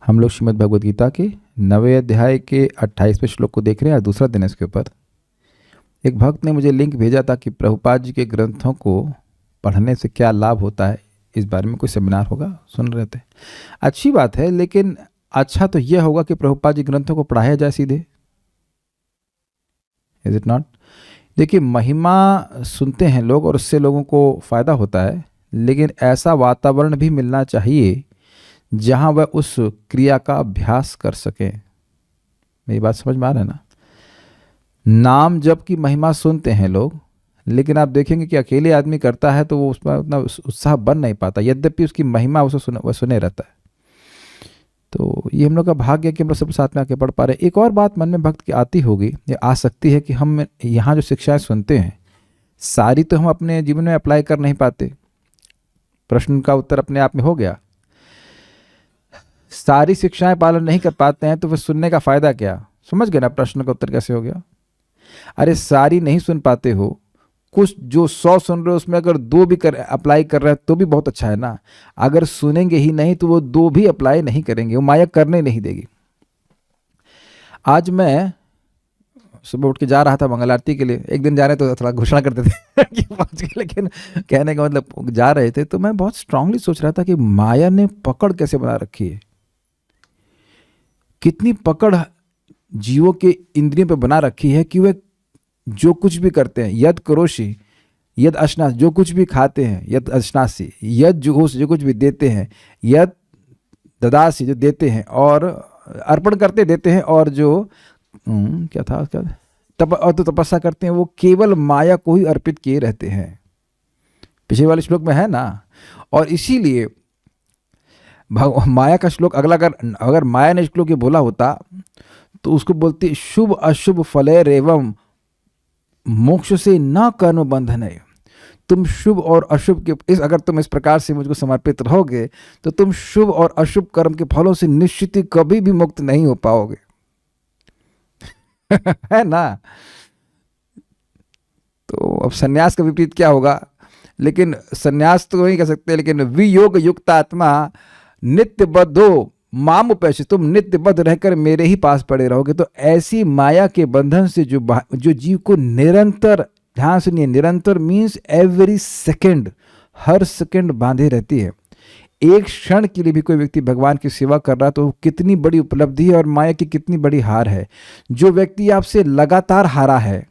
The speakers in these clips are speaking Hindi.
हम लोग श्रीमद् भगवद गीता के 9वें अध्याय के 28वें श्लोक को देख रहे हैं। दूसरा दिन है इसके ऊपर। एक भक्त ने मुझे लिंक भेजा था कि प्रभुपाद जी के ग्रंथों को पढ़ने से क्या लाभ होता है, इस बारे में कोई सेमिनार होगा, सुन रहे थे। अच्छी बात है, लेकिन अच्छा तो यह होगा कि प्रभुपाद जी ग्रंथों को पढ़ाया जाए सीधे। Is it not? देखिए, महिमा सुनते हैं लोग और उससे लोगों को फ़ायदा होता है, लेकिन ऐसा वातावरण भी मिलना चाहिए जहां वह उस क्रिया का अभ्यास कर सकें। मेरी बात समझ में आ रहा है ना? नाम जप की महिमा सुनते हैं लोग, लेकिन आप देखेंगे कि अकेले आदमी करता है तो वो उसमें उतना उत्साह बन नहीं पाता, यद्यपि उसकी महिमा वह सुने रहता है। तो ये हम लोग का भाग्य है कि हम लोग सब साथ में आके पढ़ पा रहे हैं। एक और बात मन में भक्त की आती होगी, ये आ सकती है कि हम यहाँ जो शिक्षाएं सुनते हैं सारी तो हम अपने जीवन में अप्लाई कर नहीं पाते। प्रश्न का उत्तर अपने आप में हो गया। सारी शिक्षाएं पालन नहीं कर पाते हैं तो फिर सुनने का फायदा क्या? समझ गए ना प्रश्न का उत्तर कैसे हो गया? अरे सारी नहीं सुन पाते हो, कुछ जो 100 सुन रहे हो उसमें अगर 2 भी अप्लाई कर रहे हैं तो भी बहुत अच्छा है ना। अगर सुनेंगे ही नहीं तो वो 2 भी अप्लाई नहीं करेंगे, वो माया करने नहीं देगी। आज मैं सुबह उठ के जा रहा था मंगल आरती के लिए। एक दिन जा रहे तो थोड़ा घोषणा करते थे कि पहुंच गए, लेकिन कहने का मतलब जा रहे थे तो मैं बहुत स्ट्रांगली सोच रहा था कि माया ने पकड़ कैसे बना रखी है, कितनी पकड़ जीवों के इंद्रियों पे बना रखी है कि वे जो कुछ भी करते हैं, यद करोषि यद अश्नास, जो कुछ भी खाते हैं, यद अश्नासी, यद जुहोस, जो कुछ भी देते हैं, यद ददासी, जो देते हैं और अर्पण करते देते हैं, और जो क्या था तो तपस्या करते हैं, वो केवल माया को ही अर्पित किए रहते हैं। पिछले वाले श्लोक में है ना। और इसीलिए माया का श्लोक अगला, अगर माया ने श्लोक ये बोला होता तो उसको बोलती शुभ अशुभ फलेर एवं मोक्ष से न कर्म बंधन है। तुम शुभ और अशुभ के अगर तुम इस प्रकार से मुझको समर्पित रहोगे तो तुम शुभ और अशुभ कर्म के फलों से निश्चित ही कभी भी मुक्त नहीं हो पाओगे। है ना? तो अब सन्यास का विपरीत क्या होगा? लेकिन सन्यास तो नहीं कह सकते, लेकिन वियोग युक्त आत्मा नित्यबद्धो माम उपेक्षि, तुम नित्यबद्ध रहकर मेरे ही पास पड़े रहोगे। तो ऐसी माया के बंधन से जो जीव को निरंतर, ध्यान सुनिए, निरंतर मीन्स एवरी सेकंड, हर सेकंड बांधे रहती है। एक क्षण के लिए भी कोई व्यक्ति भगवान की सेवा कर रहा है तो कितनी बड़ी उपलब्धि है और माया की कितनी बड़ी हार है। जो व्यक्ति आपसे लगातार हारा है,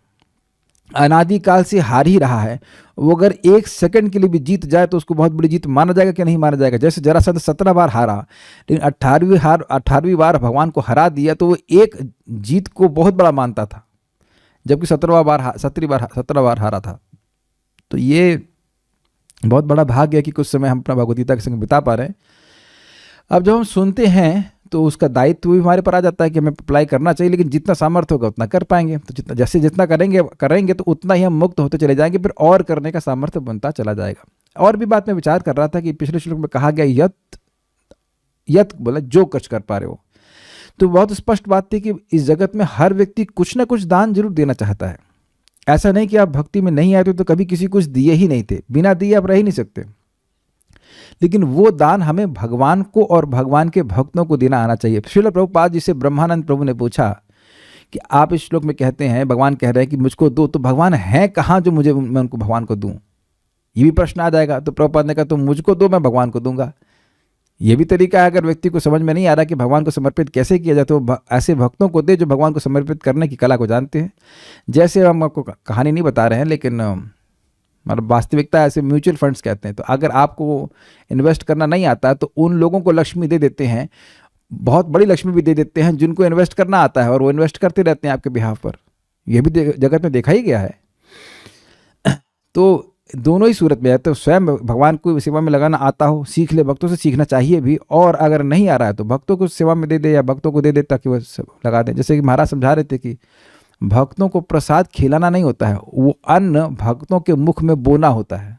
अनादिकाल से हार ही रहा है, वो अगर 1 सेकंड के लिए भी जीत जाए तो उसको बहुत बड़ी जीत माना जाएगा कि नहीं माना जाएगा? जैसे जरासंध 17 बार हारा, लेकिन 18वीं बार भगवान को हरा दिया तो वो एक जीत को बहुत बड़ा मानता था, जबकि 17 बार हारा था। तो ये बहुत बड़ा भाग्य है कि कुछ समय हम अपना भगवद गीता के संग बिता पा रहे हैं। अब जब हम सुनते हैं तो उसका दायित्व भी हमारे पर आ जाता है कि हमें अप्लाई करना चाहिए, लेकिन जितना सामर्थ्य होगा उतना कर पाएंगे। तो जितना करेंगे तो उतना ही हम मुक्त होते चले जाएंगे, फिर और करने का सामर्थ्य बनता चला जाएगा। और भी बात में विचार कर रहा था कि पिछले श्लोक में कहा गया यत बोला जो कुछ कर पा रहे हो, तो बहुत स्पष्ट बात थी कि इस जगत में हर व्यक्ति कुछ ना कुछ दान जरूर देना चाहता है। ऐसा नहीं कि आप भक्ति में नहीं आए तो कभी किसी कुछ दिए ही नहीं थे, बिना दिए आप रह ही नहीं सकते। लेकिन वो दान हमें भगवान को और भगवान के भक्तों को देना आना चाहिए। श्रील प्रभुपाद जी से ब्रह्मानंद प्रभु ने पूछा कि आप इस श्लोक में कहते हैं, भगवान कह रहे हैं कि मुझको दो, तो भगवान है कहाँ जो मैं उनको भगवान को दूं? ये भी प्रश्न आ जाएगा। तो प्रभुपाद ने कहा तुम मुझको दो, मैं भगवान को दूंगा। ये भी तरीका है। अगर व्यक्ति को समझ में नहीं आ रहा कि भगवान को समर्पित कैसे किया जाए तो ऐसे भक्तों को दे जो भगवान को समर्पित करने की कला को जानते हैं। जैसे हम आपको कहानी नहीं बता रहे हैं, लेकिन मतलब वास्तविकता ऐसे म्यूचुअल फंड्स कहते हैं। तो अगर आपको इन्वेस्ट करना नहीं आता है तो उन लोगों को लक्ष्मी दे देते हैं, बहुत बड़ी लक्ष्मी भी दे देते हैं जिनको इन्वेस्ट करना आता है, और वो इन्वेस्ट करते रहते हैं आपके बिहाफ पर। यह भी जगत में देखा ही गया है। तो दोनों ही सूरत में है। तो स्वयं भगवान को सेवा में लगाना आता हो, सीख ले, भक्तों से सीखना चाहिए भी, और अगर नहीं आ रहा है तो भक्तों को सेवा में दे दे या भक्तों को दे दे ताकि वो लगा दें। जैसे कि महाराज समझा रहे थे कि भक्तों को प्रसाद खिलाना नहीं होता है, वो अन्न भक्तों के मुख में बोना होता है।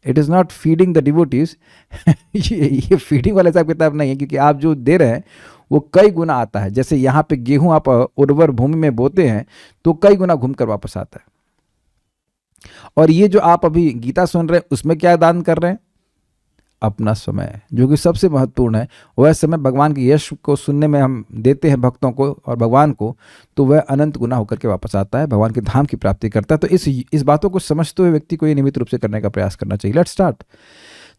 It is not feeding the devotees. ये फीडिंग वाला हिसाब किताब नहीं है, क्योंकि आप जो दे रहे हैं वो कई गुना आता है। जैसे यहाँ पे गेहूं आप उर्वर भूमि में बोते हैं तो कई गुना घूमकर वापस आता है। और ये जो आप अभी गीता सुन रहे हैं उसमें क्या दान कर रहे हैं? अपना समय, जो कि सबसे महत्वपूर्ण है, वह समय भगवान के यश को सुनने में हम देते हैं भक्तों को और भगवान को, तो वह अनंत गुना होकर के वापस आता है, भगवान के धाम की प्राप्ति करता है। तो इस बातों को समझते हुए व्यक्ति को ये नियमित रूप से करने का प्रयास करना चाहिए। Let's start.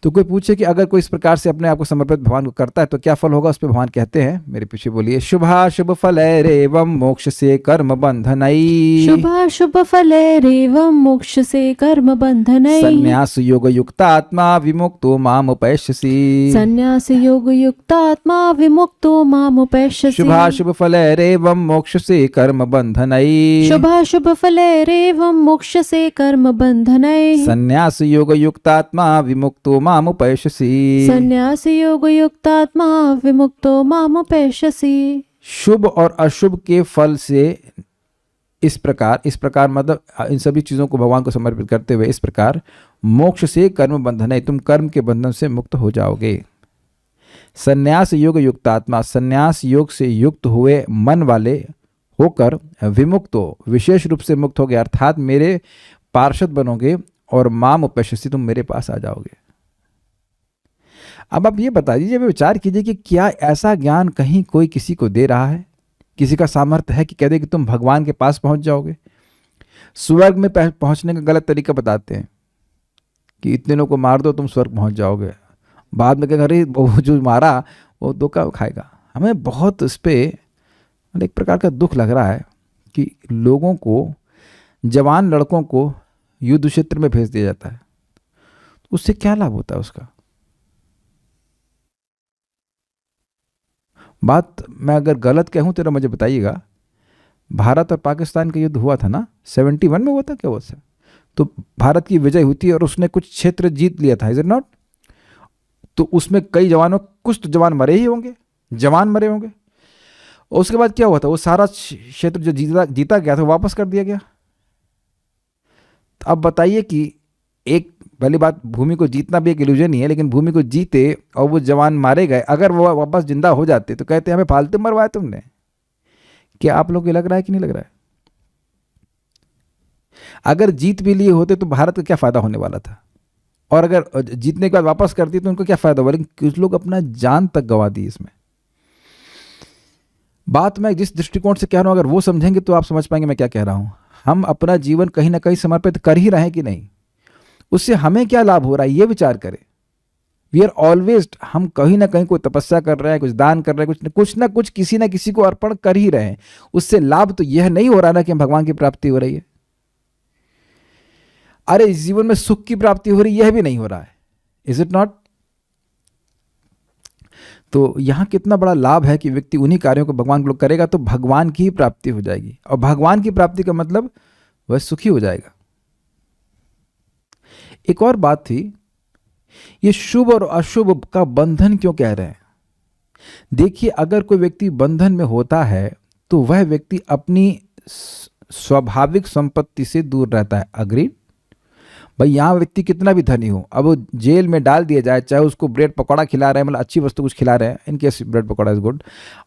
तो कोई पूछे कि अगर कोई इस प्रकार से अपने आप को समर्पित भगवान को करता है तो क्या फल होगा, उस पर भगवान कहते हैं, मेरे पीछे बोलिए, शुभाशुभ फलैरेवं मोक्ष से कर्म बंधनैः, शुभाशुभ फलैरेवं मोक्ष से कर्म बंधनैः, संन्यास योग युक्तात्मा विमुक्तो मामुपैष्यसि, संन्यास योग युक्तात्मा विमुक्तो मामुपैष्यसि, शुभाशुभ फलैरेवं मोक्ष से कर्म बंधनैः, शुभाशुभ फलैरेवं मोक्ष से कर्म बंधनैः, संन्यास योग युक्तात्मा विमुक्तो मामुपैष्यसि, संन्यास योग युक्तात्मा विमुक्तो मामुपैष्यसि। शुभ और अशुभ के फल से इस प्रकार मतलब इन सभी चीज़ों को भगवान को समर्पित करते हुए इस प्रकार मोक्ष से कर्म बंधन है, तुम कर्म के बंधन से मुक्त हो जाओगे। संन्यास योग युक्तात्मा, संन्यास योग से युक्त हुए मन वाले होकर विमुक्तो, विशेष रूप से मुक्त हो गए, अर्थात मेरे पार्षद बनोगे और माम उपैष्यसि, तुम मेरे पास आ जाओगे। अब आप ये बता दीजिए, विचार कीजिए कि क्या ऐसा ज्ञान कहीं कोई किसी को दे रहा है, किसी का सामर्थ्य है कि कह दे कि तुम भगवान के पास पहुंच जाओगे। स्वर्ग में पहुंचने का गलत तरीका बताते हैं कि इतने लोगों को मार दो तुम स्वर्ग पहुंच जाओगे, बाद में क्या, अरे वो जो मारा वो धोखा खाएगा। हमें बहुत इस पर एक प्रकार का दुख लग रहा है कि लोगों को, जवान लड़कों को युद्ध क्षेत्र में भेज दिया जाता है, उससे क्या लाभ होता है उसका। बात मैं अगर गलत कहूँ तो मुझे बताइएगा। भारत और पाकिस्तान का युद्ध हुआ था ना, 71 में हुआ था, क्या हुआ था? तो भारत की विजय हुई थी और उसने कुछ क्षेत्र जीत लिया था, इज इट नॉट? तो उसमें कई जवानों, कुछ तो जवान मरे ही होंगे, जवान मरे होंगे। और उसके बाद क्या हुआ था, वो सारा क्षेत्र जो जीता गया था वापस कर दिया गया। तो अब बताइए कि एक पहली बात, भूमि को जीतना भी एक इल्यूजन ही है, लेकिन भूमि को जीते और वो जवान मारे गए, अगर वो वापस जिंदा हो जाते तो कहते हमें फालतू मरवाया तुमने। क्या आप लोगों को लग रहा है कि नहीं लग रहा है? अगर जीत भी लिए होते तो भारत का क्या फायदा होने वाला था, और अगर जीतने के बाद वापस करती तो उनको क्या फायदा हुआ? लेकिन कुछ लोग अपना जान तक गंवा दी इसमें। बात मैं जिस दृष्टिकोण से कह रहा हूं, अगर वो समझेंगे तो आप समझ पाएंगे मैं क्या कह रहा हूं। हम अपना जीवन कहीं ना कहीं समर्पित कर ही रहे हैं कि नहीं, उससे हमें क्या लाभ हो रहा है ये विचार करें। वी आर ऑलवेज, हम कहीं ना कहीं कोई तपस्या कर रहे हैं, कुछ दान कर रहे हैं, कुछ ना कुछ किसी ना किसी को अर्पण कर ही रहे हैं। उससे लाभ तो यह नहीं हो रहा ना कि हम भगवान की प्राप्ति हो रही है। अरे इस जीवन में सुख की प्राप्ति हो रही, यह भी नहीं हो रहा है, इज इट नॉट? तो यहां कितना बड़ा लाभ है कि व्यक्ति उन्हीं कार्यों को भगवान के लोग करेगा तो भगवान की ही प्राप्ति हो जाएगी। और भगवान की प्राप्ति का मतलब वह सुखी हो जाएगा। एक और बात थी, ये शुभ और अशुभ का बंधन क्यों कह रहे हैं? देखिए, अगर कोई व्यक्ति बंधन में होता है तो वह व्यक्ति अपनी स्वाभाविक संपत्ति से दूर रहता है। अग्री? भाई यहां व्यक्ति कितना भी धनी हो, अब वो जेल में डाल दिया जाए, चाहे उसको ब्रेड पकौड़ा खिला रहे हैं, मतलब अच्छी वस्तु कुछ खिला रहे हैं, इनके ब्रेड पकौड़ा इज गुड,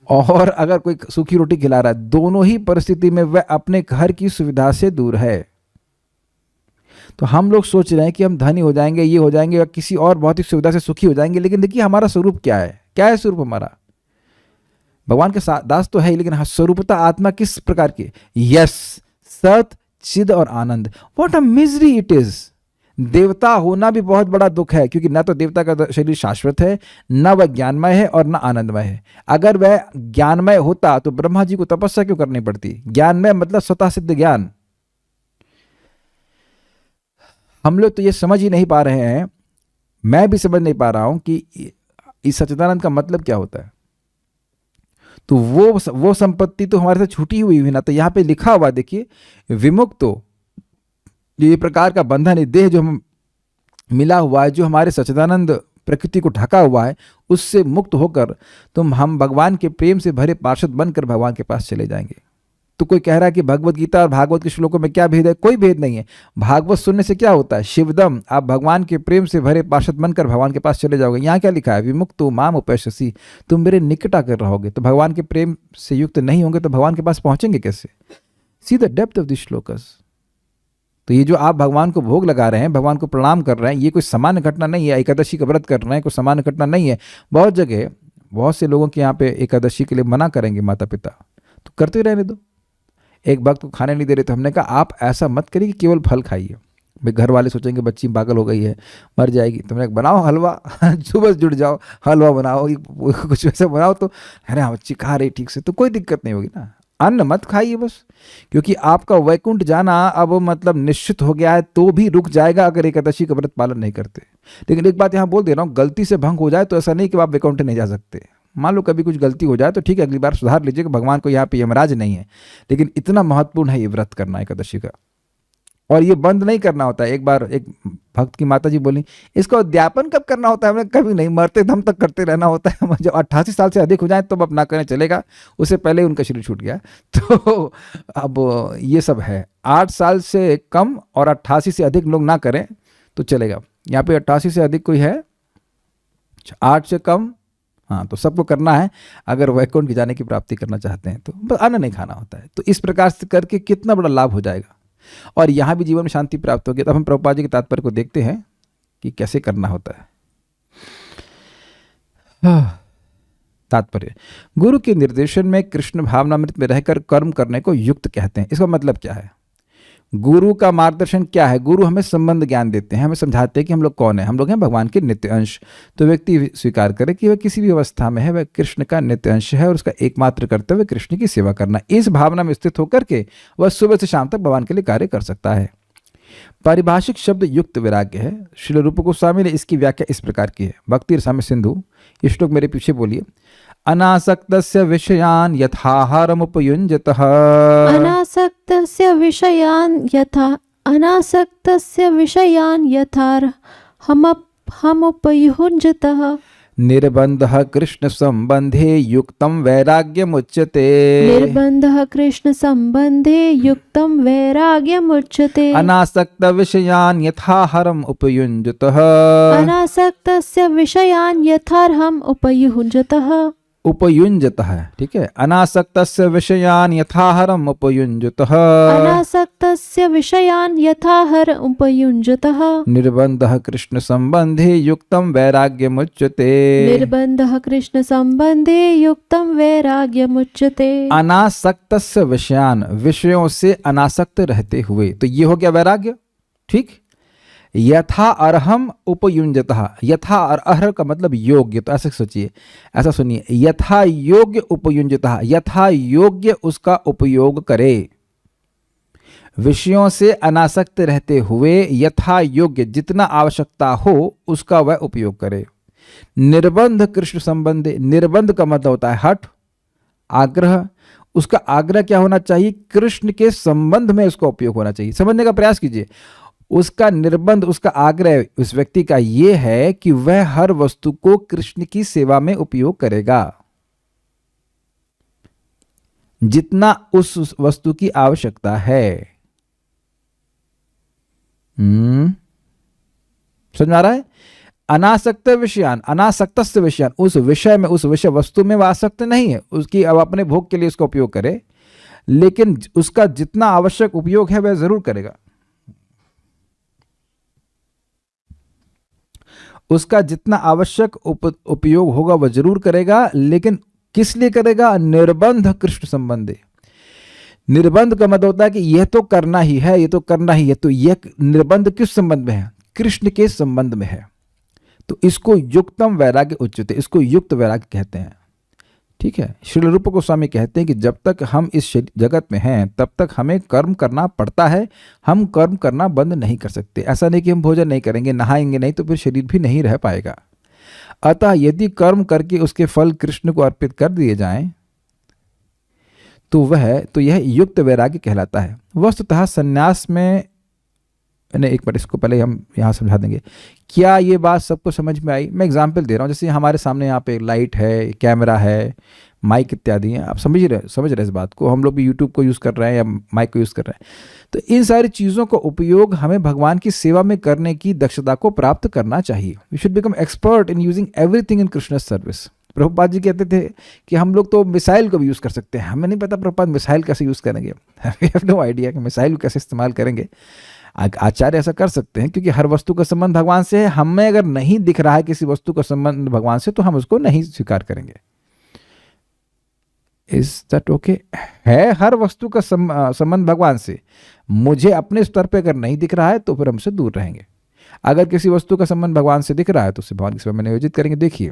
और अगर कोई सूखी रोटी खिला रहा है, दोनों ही परिस्थिति में वह अपने घर की सुविधा से दूर है। तो हम लोग सोच रहे हैं कि हम धनी हो जाएंगे, ये हो जाएंगे, या किसी और भौतिक सुविधा से सुखी हो जाएंगे, लेकिन देखिए हमारा स्वरूप क्या है? क्या है स्वरूप हमारा? भगवान के दास तो है ही, लेकिन स्वरूपता आत्मा किस प्रकार की? यस, सत, चिद और आनंद। What a misery it is. देवता होना भी बहुत बड़ा दुख है, क्योंकि न तो देवता का शरीर शाश्वत है, न वह ज्ञानमय है और न आनंदमय है। अगर वह ज्ञानमय होता तो ब्रह्मा जी को तपस्या क्यों करनी पड़ती? ज्ञानमय मतलब स्वतः सिद्ध ज्ञान। हम लोग तो ये समझ ही नहीं पा रहे हैं, मैं भी समझ नहीं पा रहा हूं कि इस सच्चिदानंद का मतलब क्या होता है। तो वो संपत्ति तो हमारे से छूटी हुई ना। तो यहां पे लिखा हुआ देखिए, विमुक्तो, ये प्रकार का बंधन, देह जो हम मिला हुआ है, जो हमारे सच्चिदानंद प्रकृति को ढका हुआ है, उससे मुक्त होकर हम भगवान के प्रेम से भरे पार्षद बनकर भगवान के पास चले जाएंगे। तो कोई कह रहा है कि भगवत गीता और भागवत के श्लोकों में क्या भेद है? कोई भेद नहीं है। भागवत सुनने से क्या होता है? शिवदम, आप भगवान के प्रेम से भरे पार्षद बनकर भगवान के पास चले जाओगे। यहाँ क्या लिखा है? विमुक्तो माम उपैष्यसि, तुम मेरे निकट आकर रहोगे। तो भगवान के प्रेम से युक्त नहीं होंगे तो भगवान के पास पहुंचेंगे कैसे? See the depth of this shlokas. तो ये जो आप भगवान को भोग लगा रहे हैं, भगवान को प्रणाम कर रहे हैं, ये कोई सामान्य घटना नहीं है। एकादशी का व्रत कर रहे हैं, कोई सामान्य घटना नहीं है। बहुत जगह बहुत से लोगों के यहाँ पे एकादशी के लिए मना करेंगे माता पिता, तो करते रहने दो। एक वक्त को खाने नहीं दे रहे तो हमने कहा आप ऐसा मत करिए कि केवल फल खाइए। भाई घर वाले सोचेंगे बच्ची पागल हो गई है, मर जाएगी, तुमने बनाओ हलवा सुबह जुड़ जाओ, हलवा बनाओ, कुछ वैसा बनाओ, तो अरे हाँ बच्ची खा रही ठीक से, तो कोई दिक्कत नहीं होगी ना। अन्न मत खाइए बस, क्योंकि आपका वैकुंठ जाना अब मतलब निश्चित हो गया है, तो भी रुक जाएगा अगर एकादशी का व्रत पालन नहीं करते। लेकिन एक बात यहाँ बोल दे रहा हूँ, गलती से भंग हो जाए तो ऐसा नहीं कि आप वैकुंठ नहीं जा सकते। मान लो कभी कुछ गलती हो जाए तो ठीक है, अगली बार सुधार लीजिएगा, भगवान को यहाँ पे यमराज नहीं है। लेकिन इतना महत्वपूर्ण है ये व्रत करना एकादशी का, और ये बंद नहीं करना होता है। एक बार एक भक्त की माता जी बोली, इसका उद्यापन कब करना होता है? हमने कभी नहीं, मरते दम तक करते रहना होता है। जब 88 साल से अधिक हो जाए तब अब ना करें चलेगा, उससे पहले उनका शरीर छूट गया। तो अब ये सब है, 8 साल से कम और 88 से अधिक लोग ना करें तो चलेगा। यहाँ पे 88 से अधिक कोई है? 8 से कम, हाँ, तो सबको करना है अगर वैकुंठ जाने की प्राप्ति करना चाहते हैं तो। बस अन्न नहीं खाना होता है। तो इस प्रकार से करके कितना बड़ा लाभ हो जाएगा, और यहाँ भी जीवन में शांति प्राप्त होगी। तब हम प्रभुपाद जी के तात्पर्य को देखते हैं कि कैसे करना होता है। तात्पर्य, गुरु के निर्देशन में कृष्ण भावनामृत में रहकर कर्म करने को युक्त कहते हैं। इसका मतलब क्या है? गुरु का मार्गदर्शन क्या है? गुरु हमें संबंध ज्ञान देते हैं, हमें समझाते हैं कि हम लोग कौन है। हम लोग हैं भगवान के नित्य अंश। तो व्यक्ति स्वीकार करे कि वह किसी भी अवस्था में है, वह कृष्ण का नित्य अंश है, और उसका एकमात्र कर्तव्य कृष्ण की सेवा करना। इस भावना में स्थित होकर के वह सुबह से शाम तक भगवान के लिए कार्य कर सकता है। पारिभाषिक शब्द युक्त वैराग्य है। श्रील रूप गोस्वामी ने इसकी व्याख्या इस प्रकार की है। भक्ति रसामृत सिंधु, ये श्लोक मेरे पीछे बोलिए। अनासक्तस्य विषयान् यथाहारमुपयुञ्जतः। अनासक्तस्य विषयान् यथाहारमुपयुञ्जतः। निर्बन्धः कृष्ण संबंधे युक्तं वैराग्यमुच्यते। निर्बन्धः कृष्ण संबंधे युक्तं वैराग्यमुच्यते। अनासक्त विषयान् यथाहारम् उपयुञ्जतः। अनासक्तस्य विषयान् यथार्हम् उपयुञ्जतः। उपयुञ्जतः, ठीक है। अनासक्तस्य विषयान् यथाहारम् उपयुञ्जतः। अनासक्तस्य विषयान् यथाहर उपयुञ्जतः। निर्बन्धः कृष्ण संबंधे युक्तं वैराग्यमुच्यते। निर्बन्धः कृष्ण संबंधे युक्तं वैराग्यमुच्यते। अनासक्तस्य विषयान्, विषयों से अनासक्त रहते हुए, तो ये हो गया वैराग्य, ठीक। यथा अर्हम उपयुञ्जतः, यथा और अर्ह का मतलब योग्य, तो ऐसे सोचिए, ऐसा सुनिए, यथा योग्य उपयुञ्जतः, यथा योग्य उसका उपयोग करे। विषयों से अनासक्त रहते हुए यथा योग्य, जितना आवश्यकता हो उसका वह उपयोग करे। निर्बंध कृष्ण संबंधे, निर्बंध का मतलब होता है हठ, आग्रह। उसका आग्रह क्या होना चाहिए? कृष्ण के संबंध में उसका उपयोग होना चाहिए। समझने का प्रयास कीजिए। उसका निर्बंध, उसका आग्रह उस व्यक्ति का ये है कि वह हर वस्तु को कृष्ण की सेवा में उपयोग करेगा, जितना उस वस्तु की आवश्यकता है। समझ आ रहा है? अनासक्त विषयान, अनासक्तस्य विषयान, उस विषय में, उस विषय वस्तु में वह आसक्त नहीं है, उसकी अब अपने भोग के लिए उसका उपयोग करे, लेकिन उसका जितना आवश्यक उपयोग है वह जरूर करेगा। उसका जितना आवश्यक उपयोग होगा वह जरूर करेगा, लेकिन किस लिए करेगा? निर्बंध कृष्ण संबंधी। निर्बंध का मतलब होता है कि यह तो करना ही है, ये तो करना ही है। तो यह निर्बंध किस संबंध में है? कृष्ण के संबंध में है। तो इसको युक्तम वैराग्य उच्यते, इसको युक्त वैराग्य कहते हैं, ठीक है। श्रील रूप गोस्वामी कहते हैं कि जब तक हम इस जगत में हैं तब तक हमें कर्म करना पड़ता है, हम कर्म करना बंद नहीं कर सकते। ऐसा नहीं कि हम भोजन नहीं करेंगे, नहाएंगे नहीं, तो फिर शरीर भी नहीं रह पाएगा। अतः यदि कर्म करके उसके फल कृष्ण को अर्पित कर दिए जाएं तो यह युक्त वैराग्य कहलाता है। वस्तुतः संन्यास में, एक बार इसको पहले हम यहाँ समझा देंगे। क्या ये बात सबको समझ में आई? मैं एग्जाम्पल दे रहा हूँ। जैसे हमारे सामने यहाँ पे लाइट है, कैमरा है, माइक इत्यादि हैं, आप समझ रहे इस बात को। हम लोग भी यूट्यूब को यूज़ कर रहे हैं या माइक को यूज़ कर रहे हैं। तो इन सारी चीज़ों का उपयोग हमें भगवान की सेवा में करने की दक्षता को प्राप्त करना चाहिए। We should become expert in using everything in Krishna service. Prabhupada ji कहते थे कि हम लोग तो मिसाइल को भी यूज़ कर सकते हैं। हमें नहीं पता प्रभुपाद मिसाइल कैसे यूज़ करेंगे। वी हैव नो आइडिया कि मिसाइल को कैसे इस्तेमाल करेंगे। आचार्य ऐसा कर सकते हैं क्योंकि हर वस्तु का संबंध भगवान से है। हमें अगर नहीं दिख रहा है किसी वस्तु का संबंध भगवान से तो हम उसको नहीं स्वीकार करेंगे। Is that okay? है हर वस्तु का संबंध भगवान से, मुझे अपने स्तर पे अगर नहीं दिख रहा है तो फिर हमसे दूर रहेंगे। अगर किसी वस्तु का संबंध भगवान से दिख रहा है तो उसे भगवान की सेवा में नियोजित करेंगे। देखिए,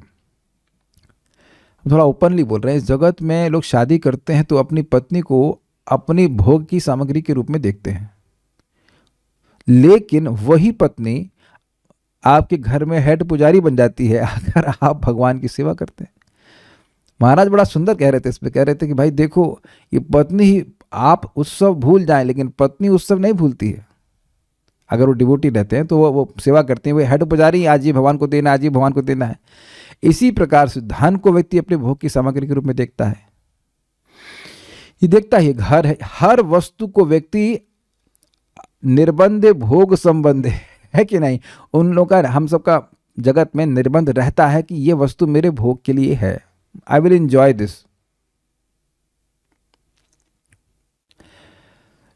थोड़ा ओपनली बोल रहे हैं, इस जगत में लोग शादी करते हैं तो अपनी पत्नी को अपनी भोग की सामग्री के रूप में देखते हैं, लेकिन वही पत्नी आपके घर में हेड पुजारी बन जाती है अगर आप भगवान की सेवा करते हैं। महाराज बड़ा सुंदर कह रहे थे, इस पे कह रहे थे कि भाई देखो, ये पत्नी ही, आप उत्सव भूल जाएं लेकिन पत्नी उत्सव नहीं भूलती है। अगर वो डिवोटी रहते हैं तो वो सेवा करते हैं, वो हेड पुजारी, आज ये भगवान को देना, आज ये भगवान को देना है। इसी प्रकार से धन को व्यक्ति अपने भोग की सामग्री के रूप में देखता है। ये देखता है घर है, हर वस्तु को व्यक्ति निर्बंध भोग संबंध है कि नहीं, उन लोगों का, हम सबका जगत में निर्बंध रहता है कि ये वस्तु मेरे भोग के लिए है, आई विल एंजॉय दिस।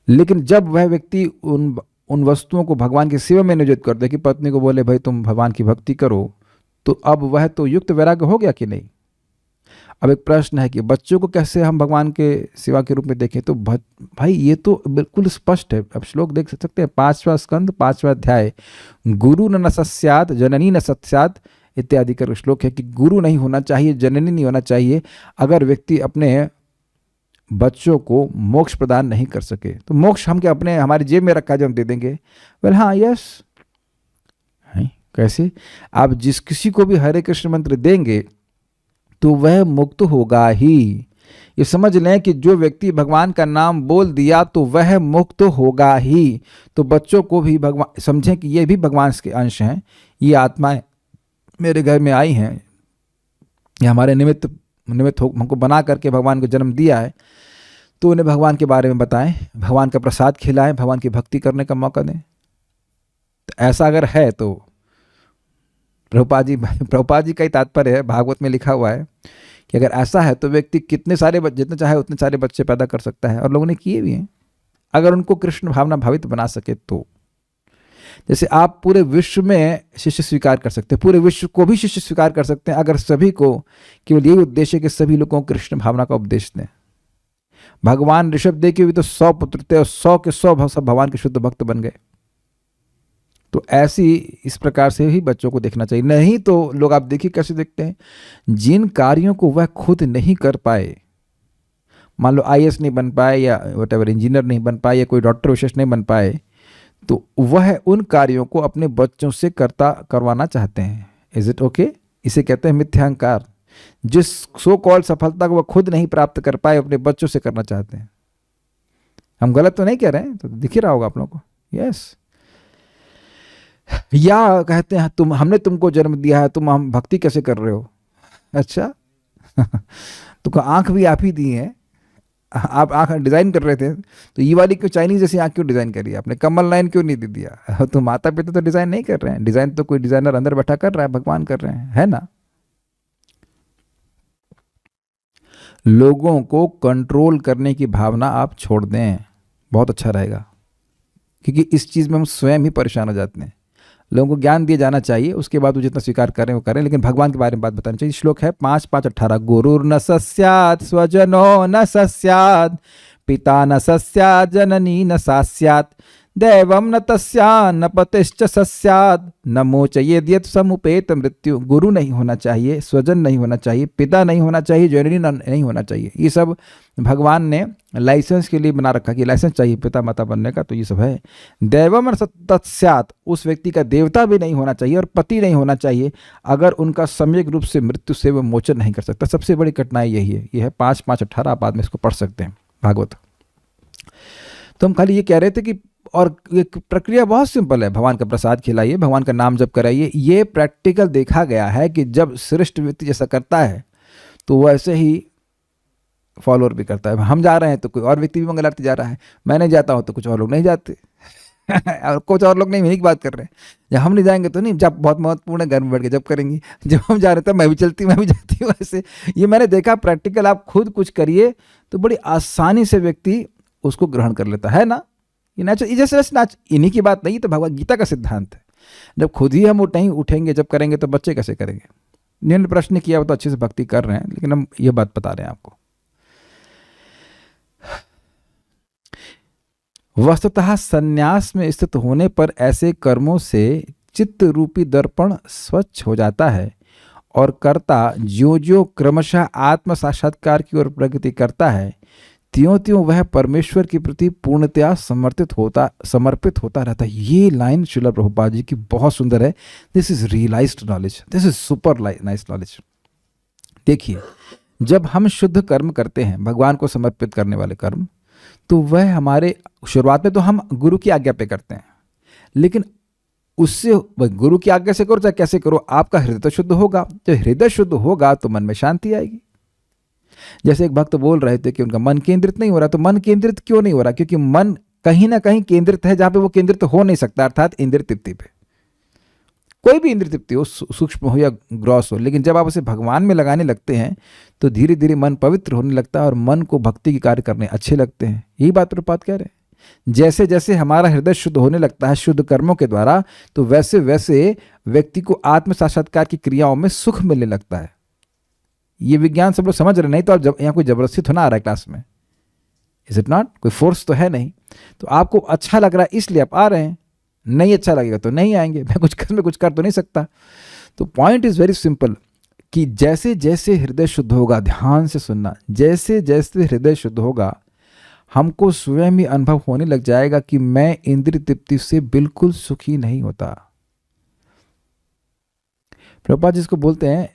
लेकिन जब वह व्यक्ति उन वस्तुओं को भगवान की सेवा में नियोजित कर दे कि पत्नी को बोले भाई तुम भगवान की भक्ति करो, तो अब वह तो युक्त वैराग्य हो गया कि नहीं। अब एक प्रश्न है कि बच्चों को कैसे हम भगवान के सेवा के रूप में देखें, तो भाई ये तो बिल्कुल स्पष्ट है। अब श्लोक देख सकते हैं, 5वां स्कंद 5वां अध्याय, गुरु न सस्यात् जननी न सत्स्यात् इत्यादि का श्लोक है कि गुरु नहीं होना चाहिए, जननी नहीं होना चाहिए अगर व्यक्ति अपने बच्चों को मोक्ष प्रदान नहीं कर सके। तो मोक्ष हम क्या अपने हमारी जेब में रखा है जो हम दे देंगे? वेल हाँ, यस। कैसे? आप जिस किसी को भी हरे कृष्ण मंत्र देंगे तो वह मुक्त होगा ही। ये समझ लें कि जो व्यक्ति भगवान का नाम बोल दिया तो वह मुक्त होगा ही। तो बच्चों को भी भगवान समझें कि ये भी भगवान के अंश हैं, ये आत्माएं मेरे घर में आई हैं, ये हमारे निमित्त हमको बना करके भगवान को जन्म दिया है। तो उन्हें भगवान के बारे में बताएं, भगवान का प्रसाद खिलाएं, भगवान की भक्ति करने का मौका दें। तो ऐसा अगर है तो प्रभुपाद जी का ही तात्पर्य है, भागवत में लिखा हुआ है कि अगर ऐसा है तो व्यक्ति कितने सारे जितने चाहे उतने सारे बच्चे पैदा कर सकता है, और लोगों ने किए भी हैं अगर उनको कृष्ण भावना भावित बना सके तो। जैसे आप पूरे विश्व में शिष्य स्वीकार कर सकते हैं, पूरे विश्व को भी शिष्य स्वीकार कर सकते हैं अगर सभी को केवल यही उद्देश्य है कि सभी लोगों को कृष्ण भावना का उपदेश दें। भगवान ऋषभदेव के भी तो 100 पुत्र थे और 100 के 100 सब भगवान के शुद्ध भक्त बन गए। तो ऐसी इस प्रकार से ही बच्चों को देखना चाहिए। नहीं तो लोग आप देखिए कैसे देखते हैं, जिन कार्यों को वह खुद नहीं कर पाए, मान लो IAS नहीं बन पाए या व्हाटएवर इंजीनियर नहीं बन पाए या कोई डॉक्टर विशेष नहीं बन पाए, तो वह उन कार्यों को अपने बच्चों से करवाना चाहते हैं। Is it okay? इसे कहते हैं मिथ्याहंकार। जिस सो कॉल्ड सफलता को वह खुद नहीं प्राप्त कर पाए अपने बच्चों से करना चाहते हैं। हम गलत तो नहीं कह रहे हैं, तो दिख ही रहा होगा आप लोगों को। यस। या कहते हैं हमने तुमको जन्म दिया है, तुम हम भक्ति कैसे कर रहे हो? अच्छा तुमको आंख भी आप ही दी है, आप आंख डिज़ाइन कर रहे थे तो ये वाली क्यों चाइनीज जैसी आंख क्यों डिज़ाइन करी आपने? कमल लाइन क्यों नहीं दे दिया? तो माता पिता तो डिज़ाइन नहीं कर रहे हैं, डिज़ाइन तो कोई डिज़ाइनर अंदर बैठा कर रहा है, भगवान कर रहे हैं, है ना। लोगों को कंट्रोल करने की भावना आप छोड़ दें, बहुत अच्छा रहेगा, क्योंकि इस चीज़ में हम स्वयं ही परेशान हो जाते हैं। लोगों को ज्ञान दिया जाना चाहिए, उसके बाद वो जितना स्वीकार करें वो करें, लेकिन भगवान के बारे में बात बतानी चाहिए। श्लोक है 5:5-18, गुरुर्न सस्यात् स्वजनो न सस्यात् पिता न सस्यात् जननी न सास्यात् दैवम न तस्यान् न पतिश्च सस्यात् न मोचयेद्यत् समुपेत मृत्यु। गुरु नहीं होना चाहिए, स्वजन नहीं होना चाहिए, पिता नहीं होना चाहिए, जननी नहीं होना चाहिए। ये सब भगवान ने लाइसेंस के लिए बना रखा कि लाइसेंस चाहिए पिता माता बनने का, तो ये सब है। दैवम तत्स्यात्, उस व्यक्ति का देवता भी नहीं होना चाहिए और पति नहीं होना चाहिए अगर उनका सम्यक रूप से मृत्यु से वो मोचन नहीं कर सकता। सबसे बड़ी कठिनाई यही है। ये है 5:5-18, आप बाद में इसको पढ़ सकते हैं भागवत। तो हम खाली ये कह रहे थे कि और ये प्रक्रिया बहुत सिंपल है, भगवान का प्रसाद खिलाइए, भगवान का नाम जप कराइए। ये प्रैक्टिकल देखा गया है कि जब श्रेष्ठ व्यक्ति जैसा करता है तो वैसे ही फॉलोअर भी करता है। हम जा रहे हैं तो कोई और व्यक्ति भी मंगल आरती जा रहा है, मैं नहीं जाता हूँ तो कुछ और लोग नहीं जाते और कुछ और लोग नहीं, यही की बात कर रहे हैं। जब हम नहीं जाएंगे तो नहीं, जब बहुत महत्वपूर्ण है घर में बैठ के जब करेंगे, जब हम जा रहे थे मैं भी चलती मैं भी जाती हूँ। ऐसे ये मैंने देखा प्रैक्टिकल, आप खुद कुछ करिए तो बड़ी आसानी से व्यक्ति उसको ग्रहण कर लेता है ना। ये नेचुरल, जैसे इन्हीं की बात नहीं, तो भगवत गीता का सिद्धांत है। जब खुद ही हम नहीं उठेंगे, जब करेंगे, तो बच्चे कैसे करेंगे? जिन्होंने प्रश्न किया वो तो अच्छे से भक्ति कर रहे हैं, लेकिन हम ये बात बता रहे हैं आपको। वस्तुतः संन्यास में स्थित होने पर ऐसे कर्मों से चित्त रूपी दर्पण स्वच्छ हो जाता है और कर्ता ज्यों ज्यों क्रमशः आत्म साक्षात्कार की ओर प्रगति करता है, त्यों त्यों वह परमेश्वर के प्रति पूर्णतया समर्पित होता रहता है। ये लाइन श्रील प्रभुपाद जी की बहुत सुंदर है। This is realised knowledge, this is super nice knowledge. देखिए, जब हम शुद्ध कर्म करते हैं, भगवान को समर्पित करने वाले कर्म, तो वह हमारे शुरुआत में तो हम गुरु की आज्ञा पे करते हैं, लेकिन उससे गुरु की आज्ञा से करो चाहे कैसे करो, आपका हृदय तो शुद्ध होगा। तो हृदय शुद्ध होगा तो मन में शांति आएगी। जैसे एक भक्त बोल रहे थे कि उनका मन केंद्रित नहीं हो रहा, तो मन केंद्रित क्यों नहीं हो रहा? क्योंकि मन कहीं ना कहीं केंद्रित है जहां पे वो केंद्रित हो नहीं सकता, अर्थात इंद्रिय तृप्ति पे। कोई भी इंद्रिय तृप्ति हो, सूक्ष्म हो या ग्रॉस हो, लेकिन जब आप उसे भगवान में लगाने लगते हैं तो धीरे धीरे मन पवित्र होने लगता है और मन को भक्ति के कार्य करने अच्छे लगते हैं। यही बात प्रभुपाद कह रहे हैं। जैसे जैसे हमारा हृदय शुद्ध होने लगता है शुद्ध कर्मों के द्वारा, तो वैसे वैसे व्यक्ति को आत्म साक्षात्कार की क्रियाओं में सुख मिलने लगता है। ये विज्ञान सब लोग समझ रहे, नहीं तो आप यहाँ कोई जबरदस्ती थोड़ा आ रहा है क्लास में, इज इट नॉट? कोई फोर्स तो है नहीं। तो आपको अच्छा लग रहा है इसलिए आप आ रहे हैं, नहीं अच्छा लगेगा तो नहीं आएंगे। मैं कुछ कर तो नहीं सकता। तो पॉइंट इज वेरी सिंपल कि जैसे जैसे हृदय शुद्ध होगा, ध्यान से सुनना, जैसे जैसे हृदय शुद्ध होगा, हमको स्वयं ही अनुभव होने लग जाएगा कि मैं इंद्रिय तृप्ति से बिल्कुल सुखी नहीं होता। प्रभुपाद जिसको बोलते हैं